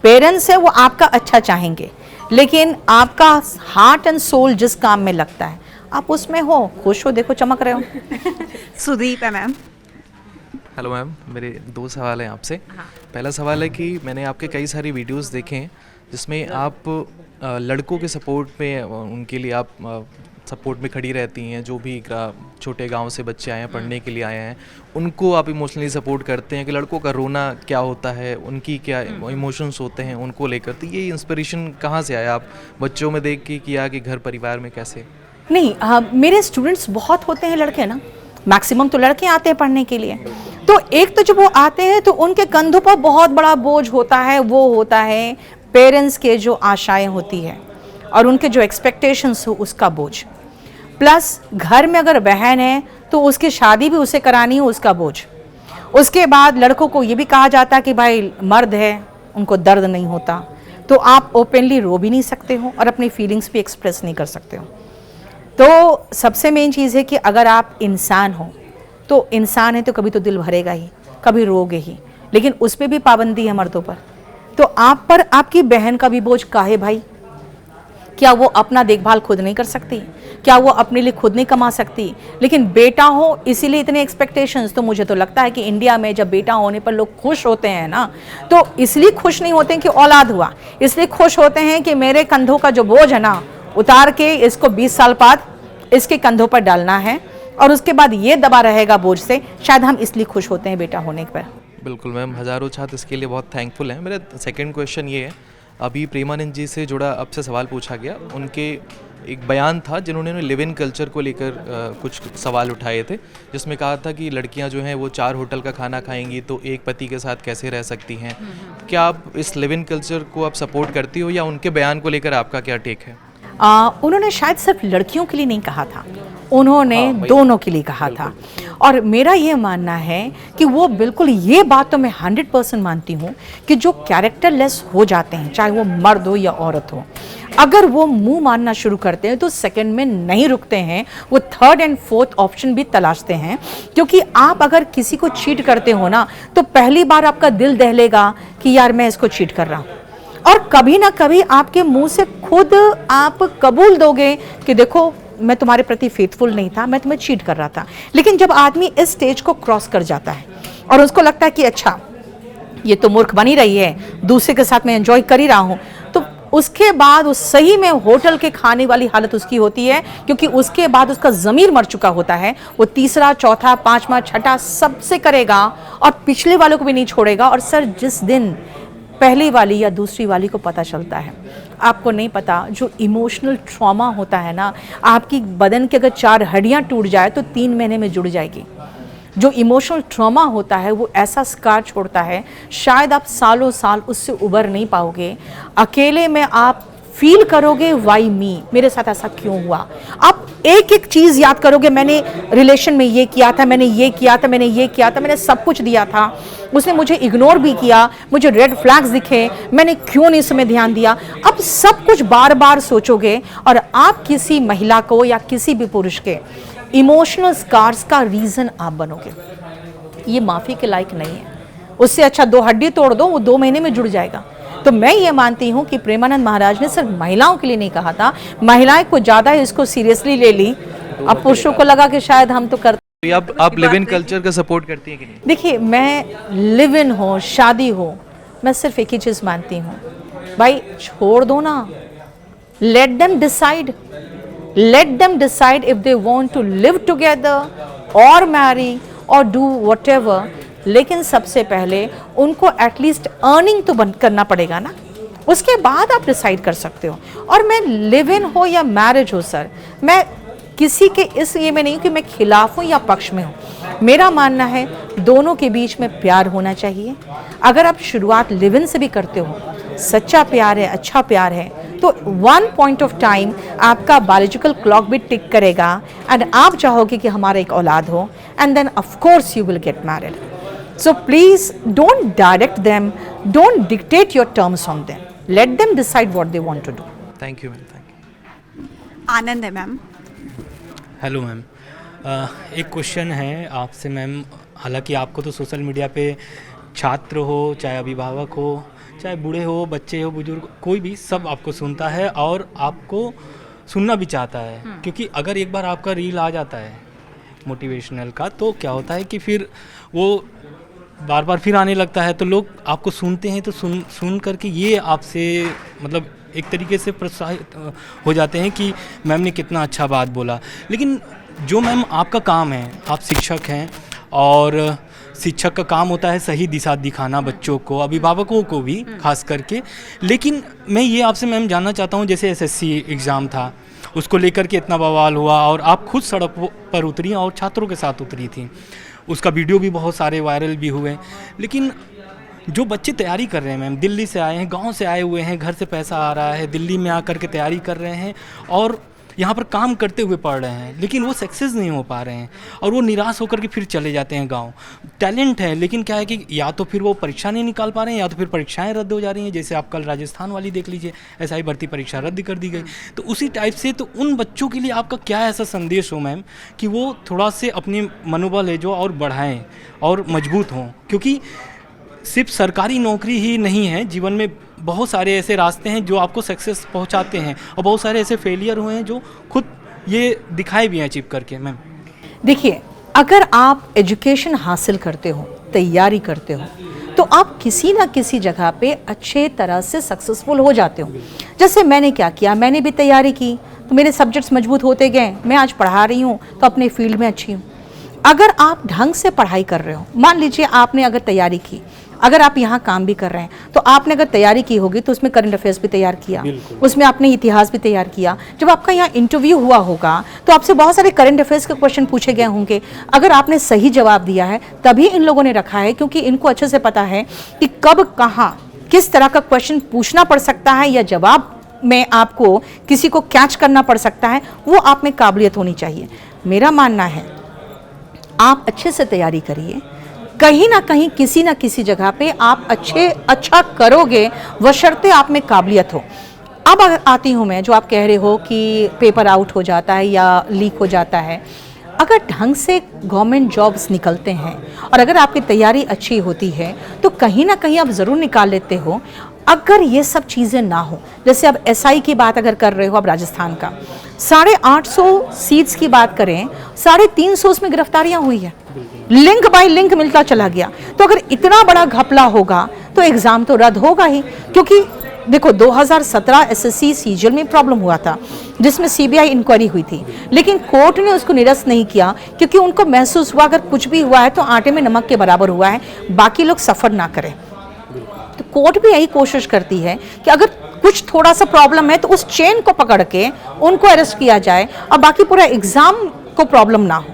पेरेंट्स है वो आपका अच्छा चाहेंगे, लेकिन आपका हार्ट एंड सोल जिस काम में लगता है आप उसमें हो, खुश हो, देखो चमक रहे हो। सुदीप है मैम। हेलो मैम, मेरे 2 सवाल हैं आपसे। पहला सवाल है कि मैंने आपके कई सारी वीडियोस देखे हैं जिसमें आप लड़कों के सपोर्ट में, उनके लिए आप सपोर्ट में खड़ी रहती हैं। जो भी छोटे गांव से बच्चे आए हैं, पढ़ने के लिए आए हैं, उनको आप इमोशनली सपोर्ट करते हैं कि लड़कों का रोना क्या होता है, उनकी क्या इमोशंस होते हैं, उनको लेकर। तो ये इंस्पिरेशन कहाँ से आया? आप बच्चों में देख के किया कि घर परिवार में कैसे? नहीं, मेरे स्टूडेंट्स बहुत होते हैं लड़के ना, मैक्सिमम तो लड़के आते हैं पढ़ने के लिए। तो एक तो जब वो आते हैं तो उनके कंधों पर बहुत बड़ा बोझ होता है, वो होता है पेरेंट्स के जो आशाएं होती है और उनके जो एक्सपेक्टेशंस हो उसका बोझ, प्लस घर में अगर बहन है तो उसकी शादी भी उसे करानी हो, उसका बोझ। उसके बाद लड़कों को ये भी कहा जाता है कि भाई मर्द है, उनको दर्द नहीं होता, तो आप ओपनली रो भी नहीं सकते हो और अपनी फीलिंग्स भी एक्सप्रेस नहीं कर सकते हो। तो सबसे मेन चीज़ है कि अगर आप इंसान हो तो इंसान है तो कभी तो दिल भरेगा ही, कभी रोगे ही, लेकिन उस पर भी पाबंदी है मर्दों पर। तो आप पर आपकी बहन का भी बोझ काहे भाई? क्या वो अपना देखभाल खुद नहीं कर सकती? क्या वो अपने लिए खुद नहीं कमा सकती? लेकिन बेटा हो इसीलिए इतने एक्सपेक्टेशंस। तो मुझे तो लगता है कि इंडिया में जब बेटा होने पर लोग खुश होते हैं ना, तो इसलिए खुश नहीं होते हैं कि औलाद हुआ, इसलिए खुश होते हैं कि मेरे कंधों का जो बोझ है ना, उतार के इसको 20 साल बाद इसके कंधों पर डालना है और उसके बाद ये दबा रहेगा बोझ से। शायद हम इसलिए खुश होते हैं बेटा होने पर। बिल्कुल मैम, हज़ारों छात्र इसके लिए बहुत थैंकफुल हैं। मेरा सेकंड क्वेश्चन ये है, अभी प्रेमानंद जी से जुड़ा आपसे सवाल पूछा गया, उनके एक बयान था जिन्होंने लिव इन कल्चर को लेकर कुछ सवाल उठाए थे, जिसमें कहा था कि लड़कियां जो हैं वो 4 होटल का खाना खाएंगी तो एक पति के साथ कैसे रह सकती हैं। क्या आप इस लिव इन कल्चर को आप सपोर्ट करती हो या उनके बयान को लेकर आपका क्या टेक है? उन्होंने शायद सिर्फ लड़कियों के लिए नहीं कहा था, उन्होंने दोनों के लिए कहा था। और मेरा ये मानना है कि वो बिल्कुल, ये बात तो मैं 100% मानती हूँ कि जो कैरेक्टरलेस हो जाते हैं, चाहे वो मर्द हो या औरत हो, अगर वो मुंह मारना शुरू करते हैं तो सेकंड में नहीं रुकते हैं, वो थर्ड एंड फोर्थ ऑप्शन भी तलाशते हैं। क्योंकि आप अगर किसी को चीट करते हो ना, तो पहली बार आपका दिल दहलेगा कि यार मैं इसको चीट कर रहा हूँ, और कभी ना कभी आपके मुंह से खुद आप कबूल दोगे कि देखो मैं तुम्हारे प्रति फेथफुल नहीं था, मैं तुम्हें चीट कर रहा था। लेकिन जब आदमी इस स्टेज को क्रॉस कर जाता है और उसको लगता है कि अच्छा ये तो मूर्ख बनी रही है, दूसरे के साथ मैं एंजॉय कर ही रहा हूँ, तो उसके बाद उस सही में होटल के खाने वाली हालत उसकी होती है। क्योंकि उसके बाद उसका ज़मीर मर चुका होता है, वो तीसरा, चौथा, पांचवा, छठा सबसे करेगा और पिछले वालों को भी नहीं छोड़ेगा। और सर, जिस दिन पहली वाली या दूसरी वाली को पता चलता है, आपको नहीं पता, जो इमोशनल ट्रॉमा होता है ना, आपकी बदन के अगर 4 हड्डियां टूट जाए तो 3 महीने में जुड़ जाएगी। जो इमोशनल ट्रॉमा होता है वो ऐसा स्कार छोड़ता है, शायद आप सालों साल उससे उबर नहीं पाओगे। अकेले में आप फील करोगे वाई मी, मेरे साथ ऐसा क्यों हुआ। आप एक एक चीज़ याद करोगे, मैंने रिलेशन में ये किया था, मैंने ये किया था, मैंने ये किया था, मैंने सब कुछ दिया था, उसने मुझे इग्नोर भी किया, मुझे रेड फ्लैग्स दिखे, मैंने क्यों नहीं इसमें ध्यान दिया। अब सब कुछ बार बार सोचोगे और आप किसी महिला को या किसी भी पुरुष के इमोशनल स्कार्स का रीज़न आप बनोगे। ये माफ़ी के लायक नहीं है। उससे अच्छा 2 हड्डी तोड़ दो, वो 2 महीने में जुड़ जाएगा। तो मैं ये मानती हूँ कि प्रेमानंद महाराज ने सिर्फ महिलाओं के लिए नहीं कहा था, महिलाएं को ज़्यादा इसको सीरियसली ले ली। अब पुरुषों को लगा कि शायद हम तो करते। आप लिव इन कल्चर का सपोर्ट करती हैं कि नहीं? देखिए, मैं लिव इन हो, शादी हो, मैं सिर्फ एक ही चीज़ मानती हूँ, भाई छोड़ दो ना, late them decide, let them decide if they want to live together or marry or do whatever। लेकिन सबसे पहले उनको एटलीस्ट अर्निंग तो बंद करना पड़ेगा ना, उसके बाद आप डिसाइड कर सकते हो। और मैं लिव इन हो या मैरिज हो सर, मैं किसी के इस ये में नहीं कि मैं खिलाफ हूँ या पक्ष में हूँ। मेरा मानना है दोनों के बीच में प्यार होना चाहिए। अगर आप शुरुआत लिव इन से भी करते हो, सच्चा प्यार है, अच्छा प्यार है, तो 1 पॉइंट ऑफ टाइम आपका बायोलॉजिकल क्लॉक भी टिक करेगा एंड आप चाहोगे कि हमारा एक औलाद हो, and then of course you will get married. So please don't direct them, don't dictate your terms on them, let them decide what they want to do. Thank you ma'am, thank you. Anand है ma'am. Hello ma'am, एक question है आपसे ma'am. हालांकि आपको तो social media पे छात्र हो, चाहे अभिभावक हो, चाहे बूढ़े हो, बच्चे हो, बुजुर्ग, कोई भी, सब आपको सुनता है और आपको सुनना भी चाहता है। क्योंकि अगर एक बार आपका रील आ जाता है मोटिवेशनल का, तो क्या होता है कि फिर वो बार बार फिर आने लगता है, तो लोग आपको सुनते हैं, तो सुन करके ये आपसे मतलब एक तरीके से प्रोत्साहित हो जाते हैं कि मैम ने कितना अच्छा बात बोला। लेकिन जो मैम आपका काम है, आप शिक्षक हैं और शिक्षक का काम होता है सही दिशा दिखाना बच्चों को, अभिभावकों को भी खास करके। लेकिन मैं ये आपसे मैम जानना चाहता हूँ, जैसे एसएससी एग्ज़ाम था, उसको लेकर के इतना बवाल हुआ और आप खुद सड़क पर उतरी और छात्रों के साथ उतरी थी, उसका वीडियो भी बहुत सारे वायरल भी हुए। लेकिन जो बच्चे तैयारी कर रहे हैं मैम, दिल्ली से आए हैं, गांव से आए हुए हैं, घर से पैसा आ रहा है, दिल्ली में आकर के तैयारी कर रहे हैं और यहाँ पर काम करते हुए पढ़ रहे हैं, लेकिन वो सक्सेस नहीं हो पा रहे हैं और वो निराश होकर के फिर चले जाते हैं गांव। टैलेंट है, लेकिन क्या है कि या तो फिर वो परीक्षा नहीं निकाल पा रहे हैं, या तो फिर परीक्षाएं रद्द हो जा रही हैं। जैसे आप कल राजस्थान वाली देख लीजिए, SI भर्ती परीक्षा रद्द कर दी गई। तो उसी टाइप से, तो उन बच्चों के लिए आपका क्या ऐसा संदेश हो मैम कि वो थोड़ा से अपने मनोबल है जो और बढ़ाएँ और मजबूत हों? क्योंकि सिर्फ सरकारी नौकरी ही नहीं है, जीवन में बहुत सारे ऐसे रास्ते हैं जो आपको सक्सेस पहुंचाते हैं और बहुत सारे ऐसे फेलियर हुए हैं जो खुद ये दिखाए भी हैं अचीव करके। मैम देखिए, अगर आप एजुकेशन हासिल करते हो, तैयारी करते हो, तो आप किसी ना किसी जगह पे अच्छे तरह से सक्सेसफुल हो जाते हो। जैसे मैंने क्या किया, मैंने भी तैयारी की तो मेरे सब्जेक्ट्स मजबूत होते गए, मैं आज पढ़ा रही हूँ तो अपने फील्ड में अच्छी हूँ। अगर आप ढंग से पढ़ाई कर रहे हो, मान लीजिए आपने अगर तैयारी की, अगर आप यहाँ काम भी कर रहे हैं तो आपने अगर तैयारी की होगी तो उसमें करंट अफेयर्स भी तैयार किया, उसमें आपने इतिहास भी तैयार किया। जब आपका यहाँ इंटरव्यू हुआ होगा तो आपसे बहुत सारे करंट अफेयर्स के क्वेश्चन पूछे गए होंगे। अगर आपने सही जवाब दिया है तभी इन लोगों ने रखा है, क्योंकि इनको अच्छे से पता है कि कब कहाँ किस तरह का क्वेश्चन पूछना पड़ सकता है या जवाब में आपको किसी को कैच करना पड़ सकता है, वो आप में काबिलियत होनी चाहिए। मेरा मानना है आप अच्छे से तैयारी करिए, कहीं ना कहीं किसी ना किसी जगह पे आप अच्छा करोगे, बशर्ते आप में काबिलियत हो। अब आती हूँ मैं, जो आप कह रहे हो कि पेपर आउट हो जाता है या लीक हो जाता है, अगर ढंग से गवर्नमेंट जॉब्स निकलते हैं और अगर आपकी तैयारी अच्छी होती है तो कहीं ना कहीं आप ज़रूर निकाल लेते हो। अगर ये सब चीज़ें ना हो, जैसे अब एसआई की बात अगर कर रहे हो, अब राजस्थान का 850 सीट्स की बात करें, 350 उसमें गिरफ्तारियां हुई है, लिंक बाय लिंक मिलता चला गया। तो अगर इतना बड़ा घपला होगा तो एग्ज़ाम तो रद्द होगा ही, क्योंकि देखो 2017 एसएससी सीजीएल में प्रॉब्लम हुआ था जिसमें सीबीआई इंक्वायरी हुई थी, लेकिन कोर्ट ने उसको निरस्त नहीं किया क्योंकि उनको महसूस हुआ अगर कुछ भी हुआ है तो आटे में नमक के बराबर हुआ है, बाकी लोग सफ़र ना करें। तो कोर्ट भी यही कोशिश करती है कि अगर कुछ थोड़ा सा प्रॉब्लम है तो उस चेन को पकड़ के उनको अरेस्ट किया जाए और बाकी पूरा एग्जाम को प्रॉब्लम ना हो।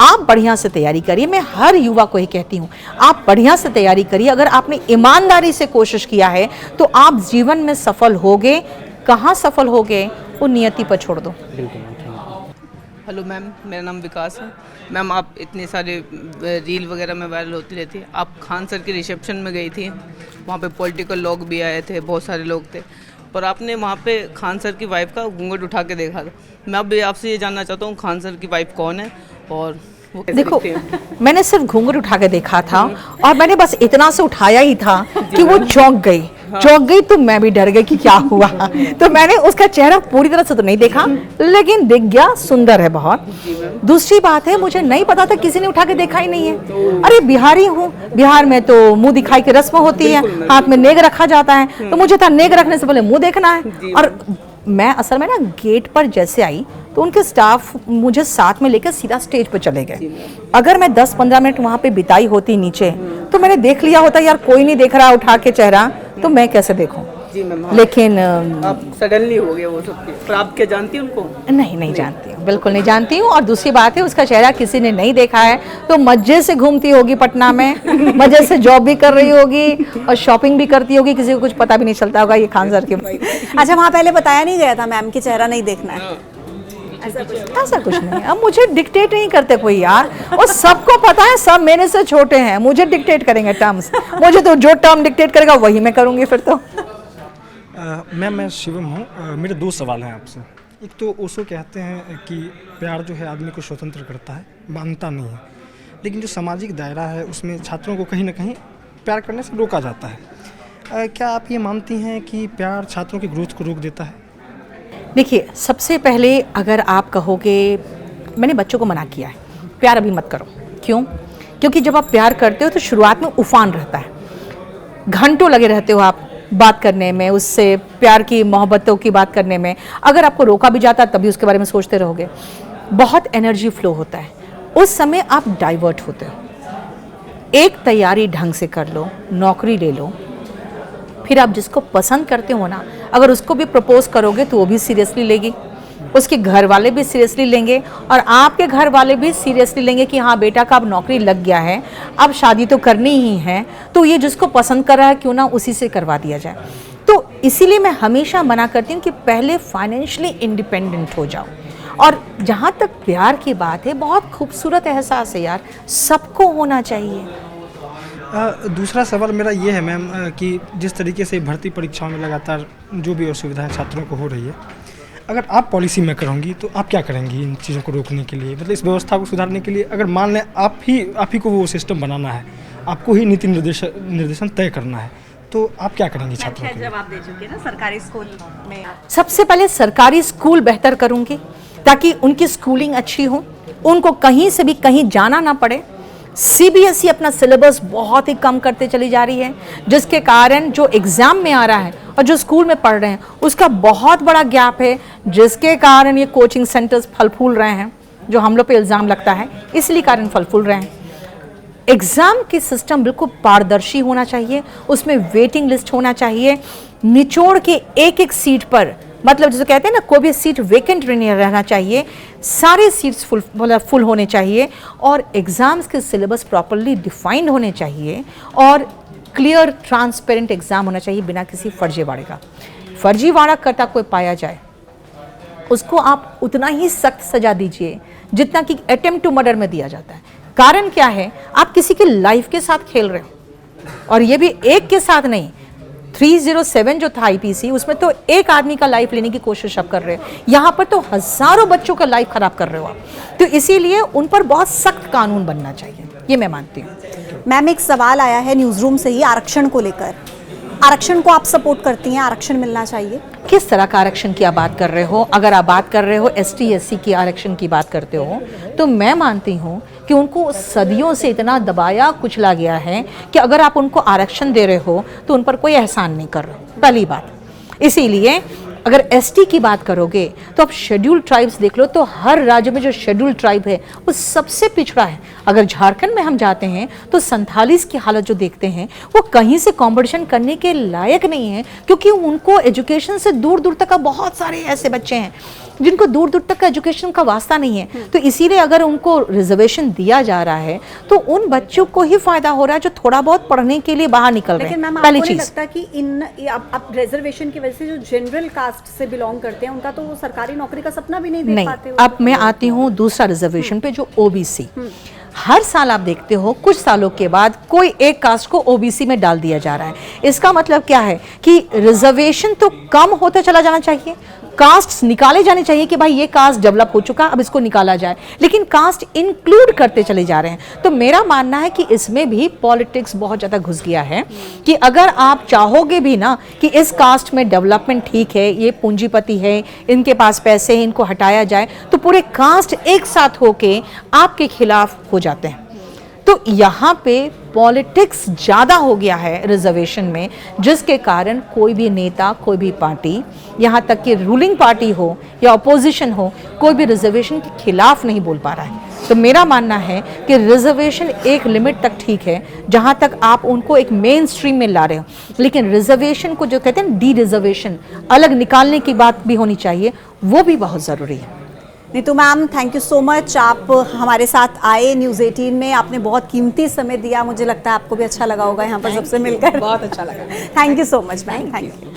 आप बढ़िया से तैयारी करिए, मैं हर युवा को ही कहती हूँ, आप बढ़िया से तैयारी करिए। अगर आपने ईमानदारी से कोशिश किया है तो आप जीवन में सफल होगे। कहाँ सफल होगे वो नियति पर छोड़ दो। हेलो मैम, मेरा नाम विकास है। मैम, आप इतने सारे रील वगैरह में वायरल होती रहती है। आप खान सर के रिसेप्शन में गई थी, वहाँ पे पॉलिटिकल लोग भी आए थे, बहुत सारे लोग थे, पर आपने वहाँ पे खान सर की वाइफ का घूंघट उठा के देखा था। मैं अब आपसे ये जानना चाहता हूँ, खान सर की वाइफ कौन है और वो कैसे देखो, दिखती है? मैंने सिर्फ घूंघट उठा के देखा था और मैंने बस इतना से उठाया ही था कि वो चौंक गई तो मैं भी डर गई कि क्या हुआ। तो मैंने उसका चेहरा पूरी तरह से तो नहीं देखा, लेकिन दिख गया, सुंदर है बहुत। दूसरी बात है, मुझे नहीं पता था, किसी ने उठा के देखा ही नहीं है। अरे बिहारी हूँ, बिहार में तो मुंह दिखाई की रस्म होती है, हाथ में नेग रखा जाता है, तो मुझे था नेग रखने से पहले मुंह देखना है। और मैं असल में ना गेट पर जैसे आई तो उनके स्टाफ मुझे साथ में लेकर सीधा स्टेज पर चले गए। अगर मैं 10-15 मिनट वहाँ पे बिताई होती नीचे तो मैंने देख लिया होता यार कोई नहीं देख रहा उठा के चेहरा, तो मैं कैसे देखूं। जी मैम, लेकिन आप सडनली हो गए वो सब। पर आप क्या जानती हैं उनको? नहीं जानती हूँ, बिल्कुल नहीं जानती हूँ। और दूसरी बात है, उसका चेहरा किसी ने नहीं देखा है तो मजे से घूमती होगी पटना में, मजे से जॉब भी कर रही होगी और शॉपिंग भी करती होगी, किसी को कुछ पता भी नहीं चलता होगा ये खान सर के। अच्छा, वहाँ पहले बताया नहीं गया था मैम कि चेहरा नहीं देखना है? ऐसा कुछ नहीं। अब मुझे डिक्टेट नहीं करते कोई यार, और सबको पता है सब मेरे से छोटे हैं, मुझे डिक्टेट करेंगे टर्म्स, मुझे तो जो टर्म डिक्टेट करेगा वही मैं करूँगी फिर तो। मैम, मैं शिवम हूँ। मेरे 2 सवाल हैं आपसे। एक तो ओशो कहते हैं कि प्यार जो है आदमी को स्वतंत्र करता है, मानता नहीं है, लेकिन जो सामाजिक दायरा है उसमें छात्रों को कहीं ना कहीं प्यार करने से रोका जाता है। क्या आप ये मानती हैं कि प्यार छात्रों की ग्रोथ को रोक देता है? देखिए, सबसे पहले अगर आप कहोगे, मैंने बच्चों को मना किया है प्यार अभी मत करो। क्यों? क्योंकि जब आप प्यार करते हो तो शुरुआत में उफान रहता है, घंटों लगे रहते हो आप बात करने में, उससे प्यार की मोहब्बतों की बात करने में। अगर आपको रोका भी जाता तभी उसके बारे में सोचते रहोगे, बहुत एनर्जी फ्लो होता है, उस समय आप डाइवर्ट होते हो। एक तैयारी ढंग से कर लो, नौकरी ले लो, फिर आप जिसको पसंद करते हो ना, अगर उसको भी प्रपोज करोगे तो वो भी सीरियसली लेगी, उसके घर वाले भी सीरियसली लेंगे और आपके घर वाले भी सीरियसली लेंगे कि हाँ बेटा का अब नौकरी लग गया है, अब शादी तो करनी ही है, तो ये जिसको पसंद कर रहा है क्यों ना उसी से करवा दिया जाए। तो इसीलिए मैं हमेशा मना करती हूँ कि पहले फाइनेंशियली इंडिपेंडेंट हो जाओ। और जहाँ तक प्यार की बात है, बहुत खूबसूरत एहसास है यार, सबको होना चाहिए। दूसरा सवाल मेरा ये है मैम कि जिस तरीके से भर्ती परीक्षाओं में लगातार जो भी असुविधाएं छात्रों को हो रही है, अगर आप पॉलिसी मेकर होंगी तो आप क्या करेंगी इन चीज़ों को रोकने के लिए, मतलब इस व्यवस्था को सुधारने के लिए? अगर मान लें आप ही को वो सिस्टम बनाना है, आपको ही नीति निर्देशन तय करना है। तो आप क्या करेंगे छात्रों के लिए? जवाब दे चुके ना सरकारी स्कूल में। सबसे पहले सरकारी स्कूल बेहतर करूंगी ताकि उनकी स्कूलिंग अच्छी हो, उनको कहीं से भी कहीं जाना ना पड़े। सीबीएसई अपना सिलेबस बहुत ही कम करते चली जा रही है, जिसके कारण जो एग्जाम में आ रहा है और जो स्कूल में पढ़ रहे हैं उसका बहुत बड़ा गैप है, जिसके कारण ये कोचिंग सेंटर्स फल फूल रहे हैं, जो हम लोग पे इल्ज़ाम लगता है, इसलिए कारण फल फूल रहे हैं। एग्ज़ाम की सिस्टम बिल्कुल पारदर्शी होना चाहिए, उसमें वेटिंग लिस्ट होना चाहिए, निचोड़ के एक एक सीट पर, मतलब जैसे कहते हैं ना, कोई भी सीट वेकेंट नहीं रहना चाहिए, सारे सीट्स फुल होने चाहिए, और एग्ज़ाम्स के सिलेबस प्रॉपरली डिफाइंड होने चाहिए, और क्लियर ट्रांसपेरेंट एग्ज़ाम होना चाहिए बिना किसी फर्जीवाड़े का। फर्जीवाड़ा करता कोई पाया जाए उसको आप उतना ही सख्त सजा दीजिए जितना कि अटेम्प्ट टू मर्डर में दिया जाता है। कारण क्या है, आप किसी की लाइफ के साथ खेल रहे हो, और ये भी एक के साथ नहीं। 307 जो था आईपीसी, उसमें तो एक आदमी का लाइफ लेने की कोशिश आप कर रहे हो, यहाँ पर तो हजारों बच्चों का लाइफ खराब कर रहे हो आप। तो इसीलिए उन पर बहुत सख्त कानून बनना चाहिए, ये मैं मानती हूँ। मैम, एक सवाल आया है न्यूज़ रूम से ही आरक्षण को लेकर। आरक्षण को आप सपोर्ट करती हैं? आरक्षण मिलना चाहिए? किस तरह का आरक्षण की आप बात कर रहे हो? अगर आप बात कर रहे हो एसटी एससी की आरक्षण की बात करते हो, तो मैं मानती हूँ कि उनको सदियों से इतना दबाया कुचला गया है कि अगर आप उनको आरक्षण दे रहे हो तो उन पर कोई एहसान नहीं कर रहे हो, पहली बात। इसीलिए अगर एसटी की बात करोगे तो आप शेड्यूल ट्राइब्स देख लो, तो हर राज्य में जो शेड्यूल ट्राइब है वो सबसे पिछड़ा है। अगर झारखंड में हम जाते हैं तो संथालीस की हालत जो देखते हैं वो कहीं से कंपटीशन करने के लायक नहीं है, क्योंकि उनको एजुकेशन से दूर दूर तक का बहुत सारे ऐसे बच्चे हैं जिनको दूर दूर तक का एजुकेशन का वास्ता नहीं है। तो इसीलिए अगर उनको रिजर्वेशन दिया जा रहा है तो उन बच्चों को ही फायदा हो रहा है जो थोड़ा बहुत पढ़ने के लिए बाहर निकल रहे हैं। लेकिन मैम, पहली आपको नहीं चीज, लगता कि इन आप रिजर्वेशन की वजह से जो जनरल कास्ट से बिलोंग करते हैं उनका तो वो सरकारी नौकरी का सपना भी नहीं देख पाते? अब मैं आती हूँ दूसरा रिजर्वेशन पे, जो ओबीसी। हर साल आप देखते हो कुछ सालों के बाद कोई एक कास्ट को ओबीसी में डाल दिया जा रहा है। इसका मतलब क्या है कि रिजर्वेशन तो कम होता चला जाना चाहिए, कास्ट निकाले जाने चाहिए कि भाई ये कास्ट डेवलप हो चुका, अब इसको निकाला जाए, लेकिन कास्ट इंक्लूड करते चले जा रहे हैं। तो मेरा मानना है कि इसमें भी पॉलिटिक्स बहुत ज़्यादा घुस गया है कि अगर आप चाहोगे भी ना कि इस कास्ट में डेवलपमेंट ठीक है, ये पूंजीपति है, इनके पास पैसे हैं, इनको हटाया जाए, तो पूरे कास्ट एक साथ होके आपके खिलाफ हो जाते हैं। तो यहाँ पे पॉलिटिक्स ज़्यादा हो गया है रिजर्वेशन में, जिसके कारण कोई भी नेता, कोई भी पार्टी, यहाँ तक कि रूलिंग पार्टी हो या अपोजिशन हो, कोई भी रिजर्वेशन के खिलाफ नहीं बोल पा रहा है। तो मेरा मानना है कि रिजर्वेशन एक लिमिट तक ठीक है, जहाँ तक आप उनको एक मेन स्ट्रीम में ला रहे हो, लेकिन रिजर्वेशन को जो कहते हैं डी रिजर्वेशन अलग निकालने की बात भी होनी चाहिए, वो भी बहुत ज़रूरी है। Neetu ma'am, thank you so much, आप हमारे साथ आए न्यूज़ 18 में, आपने बहुत कीमती समय दिया। मुझे लगता है आपको भी अच्छा लगा होगा यहाँ पर सबसे मिलकर। बहुत अच्छा लगा। Thank you so much ma'am, thank you.